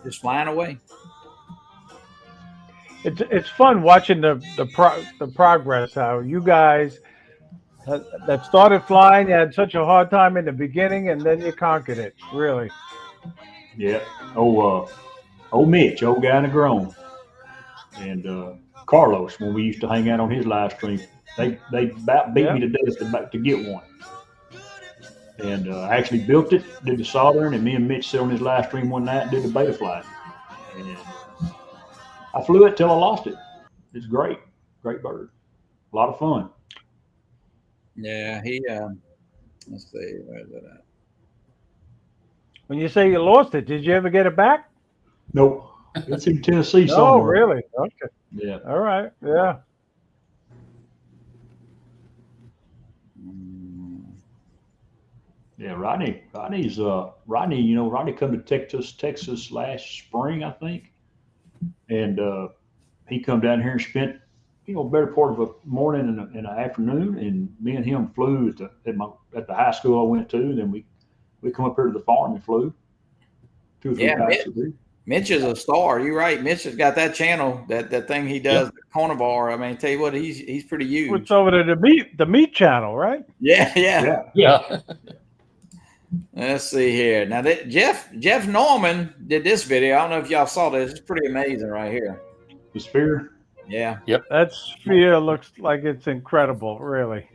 just flying away. It's fun watching the progress. How you guys that started flying, you had such a hard time in the beginning, and then you conquered it. Really. Yeah. Old Mitch, old guy in the grown, and Carlos, when we used to hang out on his live stream, they about beat me to death to get one. And I actually built it, did the soldering, and me and Mitch sat on his live stream one night and did the beta flight. And I flew it till I lost it. It's great. Great bird. A lot of fun. Yeah, let's see, where's it at? When you say you lost it, did you ever get it back? Nope. It's in Tennessee somewhere. Oh, really? Okay. Yeah. All right. Yeah. Yeah, Rodney come to Texas last spring, I think. And he come down here and spent, better part of a morning and an afternoon, and me and him flew at the high school I went to. Then we come up here to the farm and flew. 2 or 3 times a week. Mitch is a star. You're right. Mitch has got that channel, that thing he does, the carnivore. I mean, tell you what, he's pretty huge. It's over to the meat channel, right? Yeah. Let's see here. Now, Jeff Norman did this video. I don't know if y'all saw this. It's pretty amazing right here. The sphere? Yeah. Yep. That sphere looks like it's incredible, really.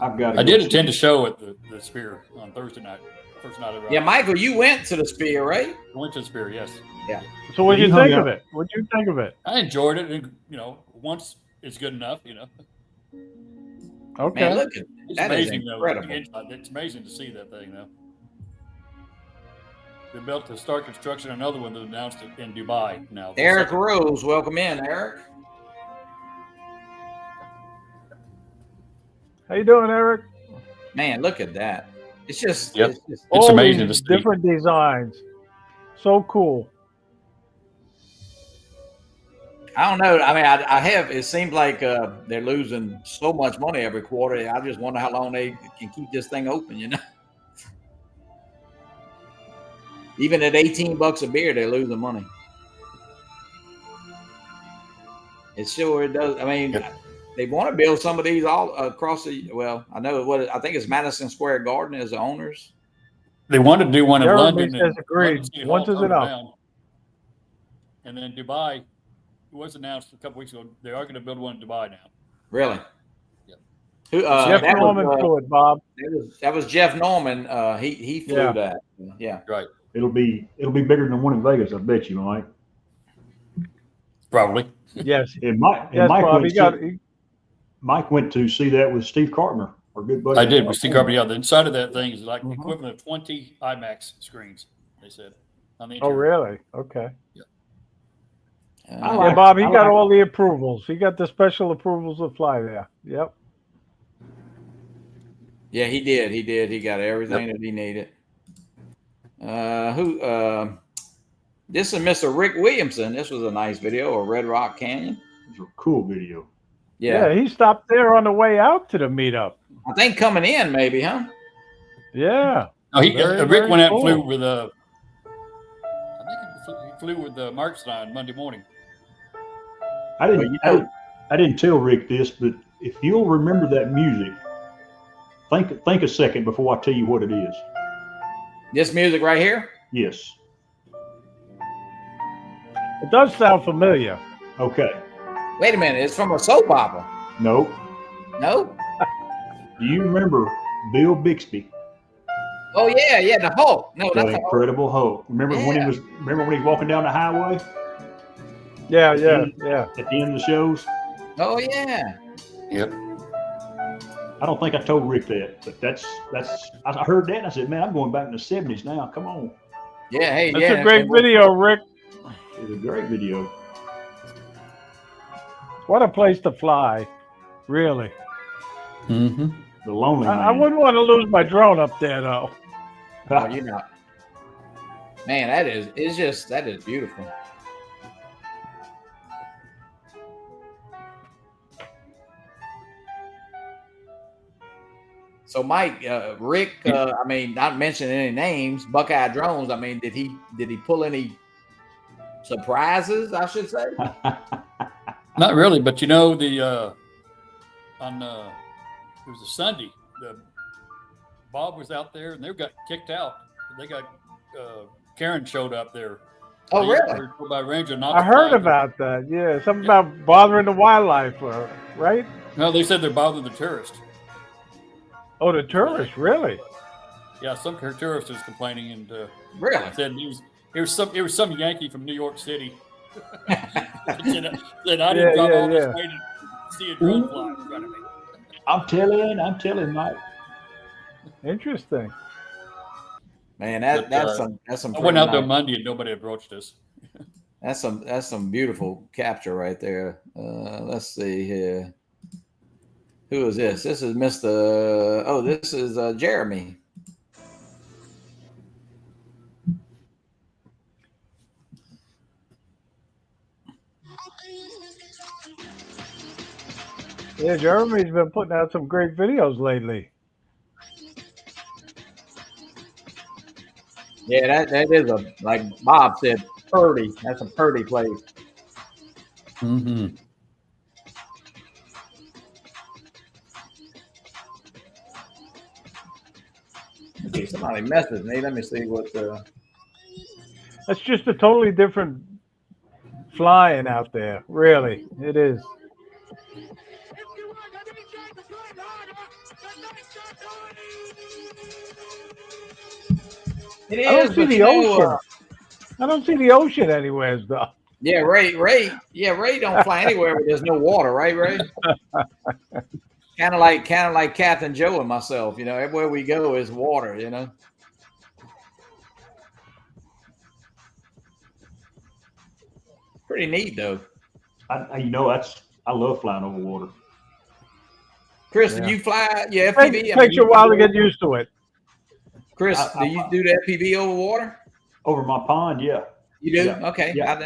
I did attend a show at the sphere on Thursday night. First night of Yeah, Michael, you went to the sphere, right? I went to the sphere, yes. Yeah. So what did you think of it? What did you think of it? I enjoyed it. And, once it's good enough, Okay. Man, look, it's that amazing, is incredible. It's amazing to see that thing, though. They're about to start construction on another one that announced it in Dubai now. Eric Rose, welcome in, Eric. How you doing, Eric? Man, look at that. It's just, it's amazing to see. Different designs. So cool. I don't know. I mean, it seems like they're losing so much money every quarter. I just wonder how long they can keep this thing open, Even at $18 a beer, they're losing money. It does. I mean, they want to build some of these all across I know I think it's Madison Square Garden as the owners. They wanted to do one in London. Agreed. Once is enough. And then Dubai, it was announced a couple weeks ago, they are going to build one in Dubai now. Really? Yep. Jeff Norman flew it, Bob. That was Jeff Norman. He flew that. Yeah. Right. It'll be bigger than one in Vegas, I bet you, Mike. Probably. Yes. And Mike, Yes, Mike Bob. went Mike went to see that with Steve Cartner, our good buddy. I did with Steve Carpenter. Yeah, the inside of that thing is like the Mhm. equivalent of 20 IMAX screens, they said. On the Oh, interior. really? Okay. Uh, Yeah, Bob, he got all the approvals. He got the special approvals to fly there. Yep. yeah, he did. He did. He got everything that he needed. This is Mr. Rick Williamson. This was a nice video of Red Rock Canyon. It was a cool video. Yeah, he stopped there on the way out to the meetup. I think coming in, maybe, huh? Yeah. No, Rick went out and flew cool. with I think he flew with Markstein Monday morning. I didn't tell Rick this, but if you'll remember that music, think a second before I tell you what it is. This music right here? Yes. It does sound familiar. Okay. Wait a minute. It's from a soap opera. No. No? Do you remember Bill Bixby? Oh, yeah, the Hulk. No, The that's the Hulk. Incredible Hulk. Remember when he was walking down the highway? Yeah. At the end of the shows? Oh, yeah. Yep. I don't think I told Rick that, but I heard that and I said, man, I'm going back in the 70s now. Come on. Yeah, hey, That's a great video, Rick. It's a great video. What a place to fly. Really. Mm-hmm. The Lonely Man. I wouldn't want to lose my drone up there, though. Oh, you're not. Man, that is beautiful. So, Mike, Rick, I mean, not mentioning any names, Buckeye Drones. I mean, did he pull any surprises? I should say. Not really, but it was a Sunday. Bob was out there, and they got kicked out. They got Karen showed up there. Oh, really? By Ranger, not I heard about that. Yeah, something about bothering the wildlife, right? No, they said they're bothering the tourists. Oh, the tourists, really? Yeah, some tourist was complaining, and Really? said it was some Yankee from New York City. said I didn't drive all this way to see a drone fly in front of me. I'm telling Mike. Interesting. Man, that's some. I went out there Monday and nobody approached us. That's some beautiful capture right there. Let's see here. Who is this? This is Mr. Oh, this is Jeremy. Yeah, Jeremy's been putting out some great videos lately. Yeah, that is like Bob said, Purdy. That's a Purdy place. Mm-hmm. Okay, somebody messaged me. Let me see what. That's just a totally different flying out there. Really, it is. It is. I don't see the ocean. I don't see the ocean anywhere, though. Yeah, Ray don't fly anywhere where there's no water, right, Ray? kind of like Captain Joe and myself, everywhere we go is water, Pretty neat though. I love flying over water. Chris, do you fly your FPV? It takes you a while to get used to it. Chris, do you do the FPV over water? Over my pond, yeah. You do? Yeah. Okay. Yeah.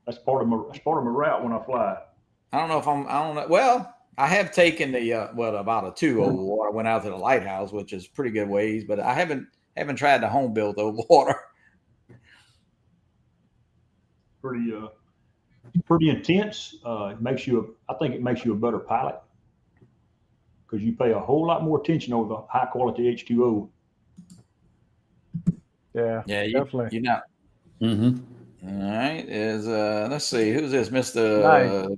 That's part of my route when I fly. I don't know. Well, I have taken about a 2 over water. I went out to the lighthouse, which is pretty good ways, but I haven't tried the home built over water. Pretty intense. I think it makes you a better pilot because you pay a whole lot more attention over the high quality H2O. Yeah, definitely. You're not. Mm-hmm. All right. Let's see, who's this, Mr. Nice.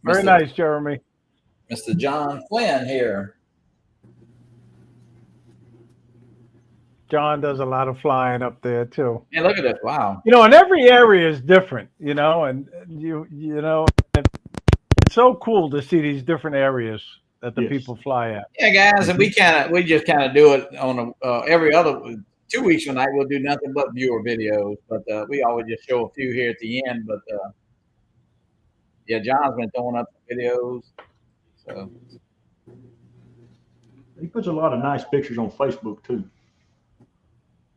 Very nice, Jeremy. Mr. John Flynn here. John does a lot of flying up there too. And look at this. Wow. And every area is different, and it's so cool to see these different areas that the people fly at. Yeah, guys, and we just kind of do it on every other 2 weeks from night. We'll do nothing but viewer videos, but we always just show a few here at the end. But yeah, John's been throwing up videos. So he puts a lot of nice pictures on Facebook too.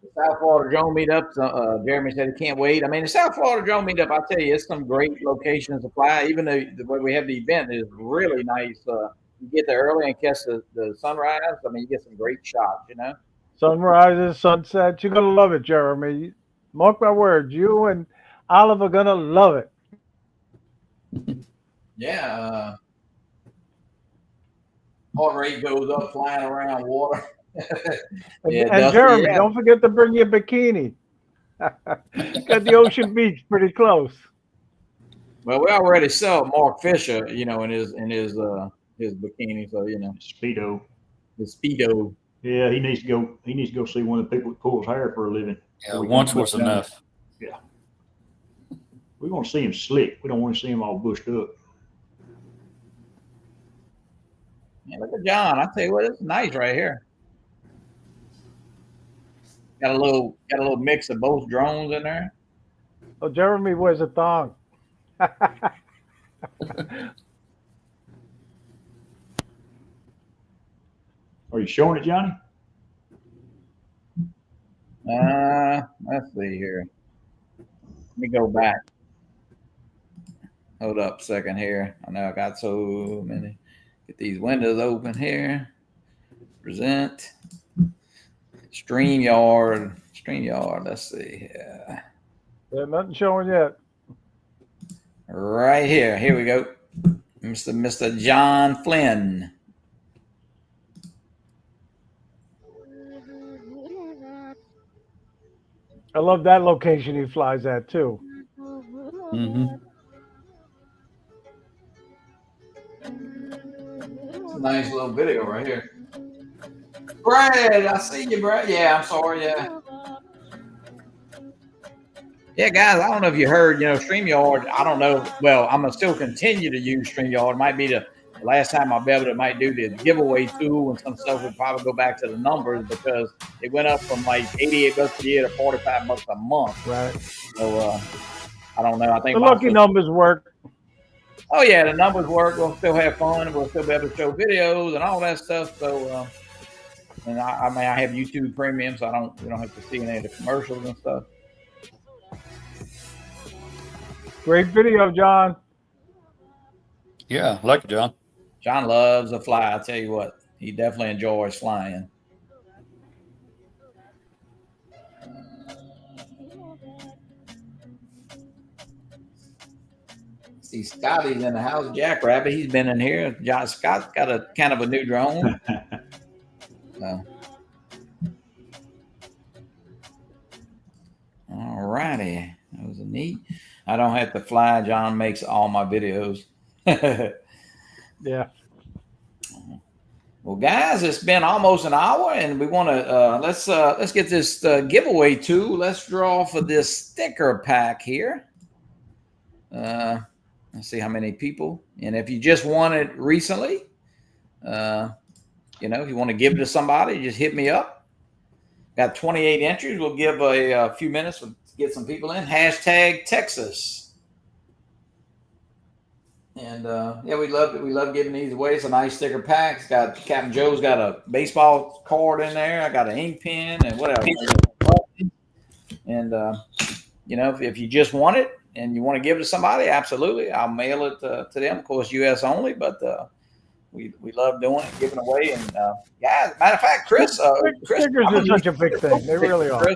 The South Florida Drone Meetup. Jeremy said he can't wait. I mean, the South Florida Drone Meetup, I tell you, it's some great locations to fly. Even though the way we have the event is really nice. You get there early and catch the sunrise. I mean, you get some great shots, Sunrises, sunsets. You're going to love it, Jeremy. Mark my words. You and Olive are going to love it. Yeah. Heart rate goes up flying around water. And Jeremy, don't forget to bring your bikini. Got the Ocean Beach pretty close. Well, we already saw Mark Fisher, in his bikini, so Speedo. His Speedo. Yeah, he needs to go see one of the people that pulls hair for a living. Yeah, once was enough. Yeah. We want to see him slick. We don't want to see him all bushed up. Yeah, look at John. I tell you what, it's nice right here. Got a little mix of both drones in there. Oh, Jeremy wears a thong. Are you showing it, Johnny? Let's see here. Let me go back. Hold up a second here. I know I got so many. Get these windows open here. Present. StreamYard. Let's see. Yeah. Nothing showing yet. Right here. Here we go. Mr. John Flynn. I love that location he flies at too. Mm-hmm. It's a nice little video right here. Brad, I see you, Brad. Yeah, I'm sorry. Yeah, guys, I don't know if you heard, StreamYard. I don't know. Well, I'm going to still continue to use StreamYard. It might be the last time I'll be able to might do the giveaway tool and some stuff. We'll probably go back to the numbers because it went up from like $88 a year to $45 a month. Right. So I don't know. I think the lucky numbers work. Oh yeah, the numbers work. We'll still have fun. We'll still be able to show videos and all that stuff. So, and I have YouTube Premium, so we don't have to see any of the commercials and stuff. Great video, John. Yeah, I like it, John. John loves to fly. I tell you what, he definitely enjoys flying. See, Scotty's in the house. Jackrabbit, he's been in here. John Scott's got a kind of a new drone. All righty. That was neat. I don't have to fly. John makes all my videos. Yeah. Well, guys, it's been almost an hour, and we want to let's get this giveaway tool. Let's draw for this sticker pack here. Let's see how many people. And if you just won it recently, if you want to give it to somebody, just hit me up. Got 28 entries. We'll give a few minutes to get some people in. # Texas. And we love it. We love giving these away. It's a nice sticker pack. It's got Captain Joe's got a baseball card in there. I got an ink pen and whatever. And if you just want it and you want to give it to somebody, absolutely, I'll mail it to them. Of course, U.S. only, but we love doing it, giving away. And guys, matter of fact, Chris, stickers are such a big thing. They really are.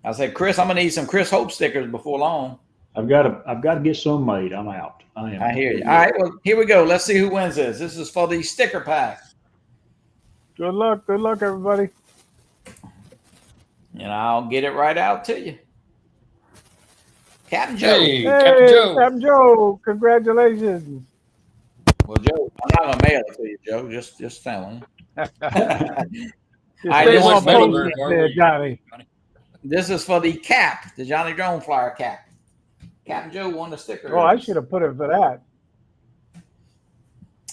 I said, Chris, I'm gonna need some Chris Hope stickers before long. I've got to get some made. I'm out. I hear you. All right, well, here we go. Let's see who wins this. This is for the sticker pack. Good luck, everybody. And I'll get it right out to you. Captain Joe. Hey, Captain Joe. Captain Joe, congratulations. Well, Joe, I'm not gonna mail it to you, Joe. Just telling you. You I stay just on want Metal post Bird, where there, were you, Johnny. This is for the Capt, the Johnny Drone Flyer Capt. Captain Joe won the sticker. Oh, I should have put it for that.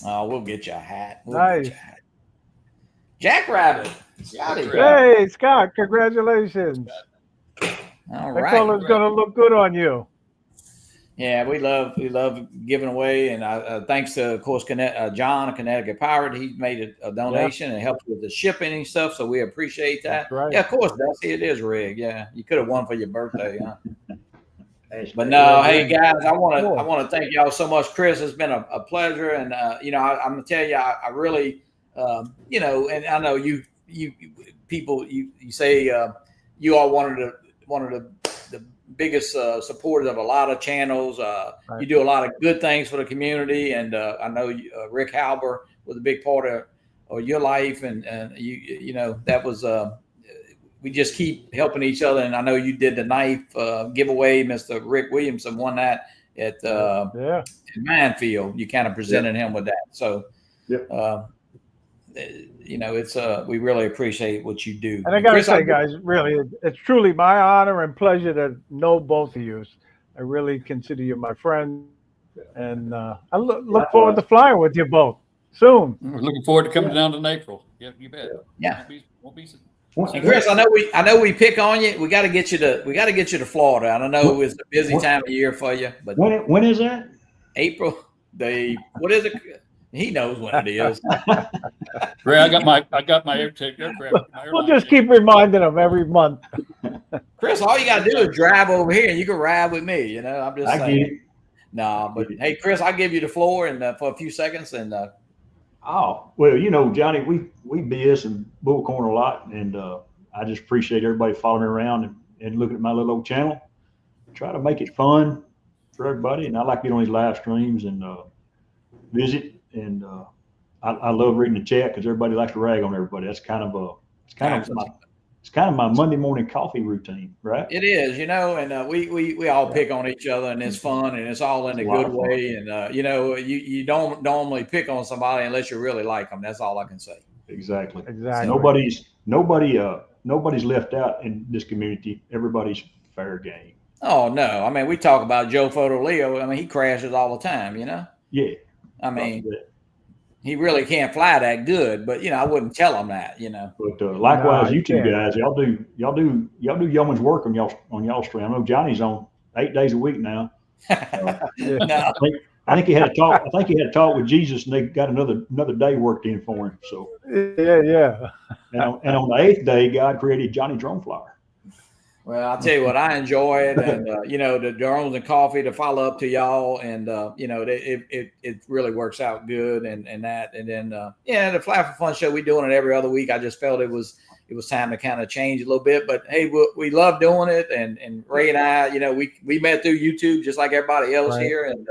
Oh, we'll get you a hat. We'll Nice. get you a hat. Jackrabbit. Scotty. Hey, Scott, congratulations. All That right. color's gonna look good on you. Yeah, we love giving away, and thanks to, of course, John, a Connecticut Pirate. He made a donation and helped with the shipping and stuff, so we appreciate that. That's right. Yeah, of course, Dusty, it is rigged. Yeah, you could have won for your birthday, huh? But no, hey guys, I want to thank y'all so much, Chris. It's been a pleasure, and I'm gonna tell you, I really, and I know you people, you say you are one of the biggest supporters of a lot of channels. Right. You do a lot of good things for the community, and I know Rick Halber was a big part of your life, and you know that was. We just keep helping each other, and I know you did the knife giveaway. Mr. Rick Williamson won that at Minefield. You kind of presented him with that, so it's we really appreciate what you do. And I gotta say, guys, really, it's truly my honor and pleasure to know both of you. I really consider you my friend, and I look forward to flying with you both soon. We're looking forward to coming down in April. Yeah, you bet. Yeah. Won't be And Chris, I know we pick on you. We got to get you to Florida. I don't know it's a busy time of year for you, but when is that? April. What is it? He knows when it is. Ray, I got my aircraft. We'll just keep reminding them every month. Chris, all you got to do is drive over here, and you can ride with me. I'm just saying. No, but hey, Chris, I'll give you the floor and for a few seconds. And oh well, Johnny, we BS and bullcorn a lot, and I just appreciate everybody following me around and looking at my little old channel. Try to make it fun for everybody, and I like to get on these live streams and visit. And I love reading the chat because everybody likes to rag on everybody. That's kind of my Monday morning coffee routine, right? It is, and we all pick on each other, and it's fun, and it's all in a good way. And you don't normally pick on somebody unless you really like them. That's all I can say. Exactly. Nobody's left out in this community. Everybody's fair game. Oh no, I mean we talk about Joe Photo Leo. I mean he crashes all the time. Yeah. I mean, he really can't fly that good, but I wouldn't tell him that, But likewise, you two guys, y'all do yeoman's work on y'all stream. I know Johnny's on 8 days a week now. No. I think he had a talk with Jesus, and they got another day worked in for him. So yeah. And on the 8th day, God created JohnnieDroneFlyer. Well, I'll tell you what, I enjoy it, and the drones and coffee to follow up to y'all, and it really works out good, and that, and then the Fly for Fun show, we doing it every other week. I just felt it was time to kind of change a little bit, but hey, we love doing it, and Ray and I, we met through YouTube just like everybody else here, and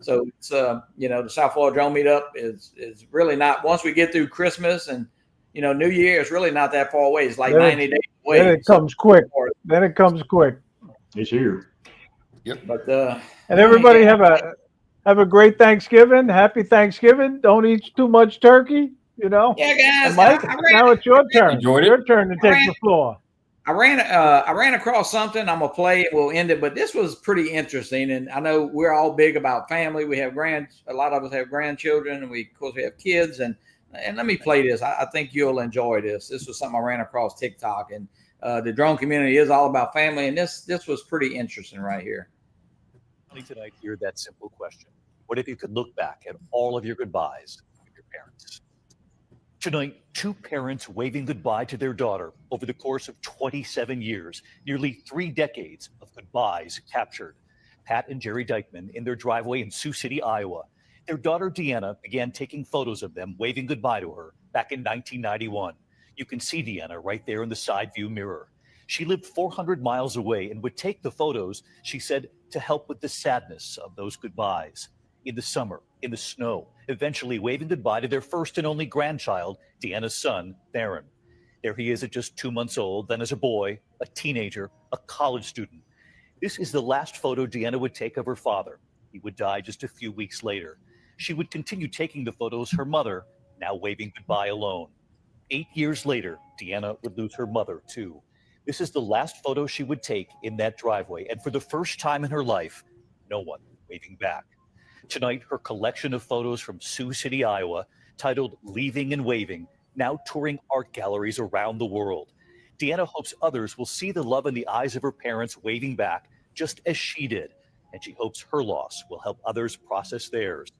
so it's the South Florida Drone Meetup is really not, once we get through Christmas and New Year, it's really not that far away. It's like 90 days away. Then it comes quick. It's here. Yep. But and everybody have a great Thanksgiving. Happy Thanksgiving. Don't eat too much turkey. Yeah, guys. And Mike, now it's your turn. Your turn to take the floor. I ran across something. I'm gonna play it. We'll end it. But this was pretty interesting, and I know we're all big about family. We have a lot of us have grandchildren, and of course we have kids. And let me play this. I think you'll enjoy this. This was something I ran across TikTok, and the drone community is all about family, and this was pretty interesting right here. Tonight, hear that simple question: what if you could look back at all of your goodbyes with your parents? Tonight, two parents waving goodbye to their daughter over the course of 27 years, nearly 3 decades of goodbyes captured. Pat and Jerry Dykeman in their driveway in Sioux City, Iowa. Their daughter, Deanna, began taking photos of them waving goodbye to her back in 1991. You can see Deanna right there in the side view mirror. She lived 400 miles away and would take the photos, she said, to help with the sadness of those goodbyes. In the summer, in the snow, eventually waving goodbye to their first and only grandchild, Deanna's son, Theron. There he is at just 2 months old, then as a boy, a teenager, a college student. This is the last photo Deanna would take of her father. He would die just a few weeks later. She would continue taking the photos her mother, now waving goodbye alone. 8 years later, Deanna would lose her mother, too. This is the last photo she would take in that driveway, and for the first time in her life, no one waving back. Tonight, her collection of photos from Sioux City, Iowa, titled Leaving and Waving, now touring art galleries around the world. Deanna hopes others will see the love in the eyes of her parents waving back just as she did, and she hopes her loss will help others process theirs.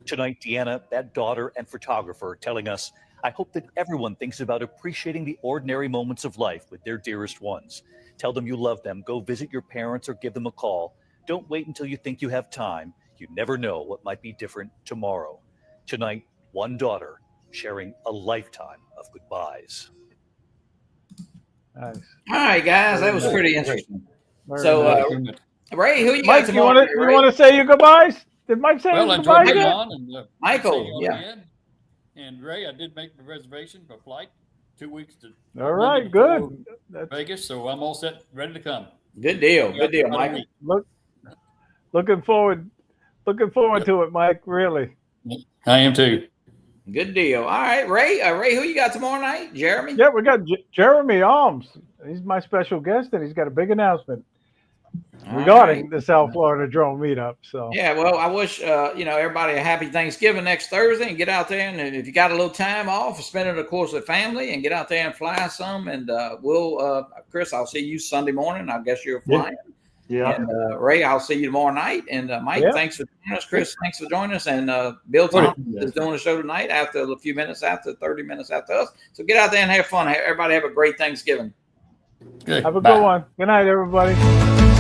Tonight, Deanna, that daughter and photographer, telling us, I hope that everyone thinks about appreciating the ordinary moments of life with their dearest ones. Tell them you love them. Go visit your parents or give them a call. Don't wait until you think you have time. You never know what might be different tomorrow. Tonight, one daughter sharing a lifetime of goodbyes. Nice. All right, guys, that was pretty interesting. Very So, nice. Ray, who you got Mike, you tomorrow? want to say your goodbyes? Did Mike say Well, I his enjoyed goodbyes being yet? on, and Michael, see you all yeah. again. And Ray, I did make the reservation for flight 2 weeks to All right, good. Vegas, so I'm all set, ready to come. Good deal, good deal, Michael. Looking forward to it, Mike. Really. I am too. Good deal. All right, Ray. Ray, who you got tomorrow night? Jeremy? Yeah, we got Jeremy Alms. He's my special guest, and he's got a big announcement regarding the South Florida drone meetup. So yeah, well, I wish everybody a happy Thanksgiving next Thursday, and get out there, and if you got a little time off, spend it, of course, with family, and get out there and fly some. And we'll, Chris, I'll see you Sunday morning. I guess you're flying. Yeah. And Ray, I'll see you tomorrow night. And Mike, thanks for joining us. Chris, thanks for joining us. And Bill Thompson is doing the show tonight after a few minutes after, 30 minutes after us. So get out there and have fun. Everybody have a great Thanksgiving. Have a good one. Good night, everybody.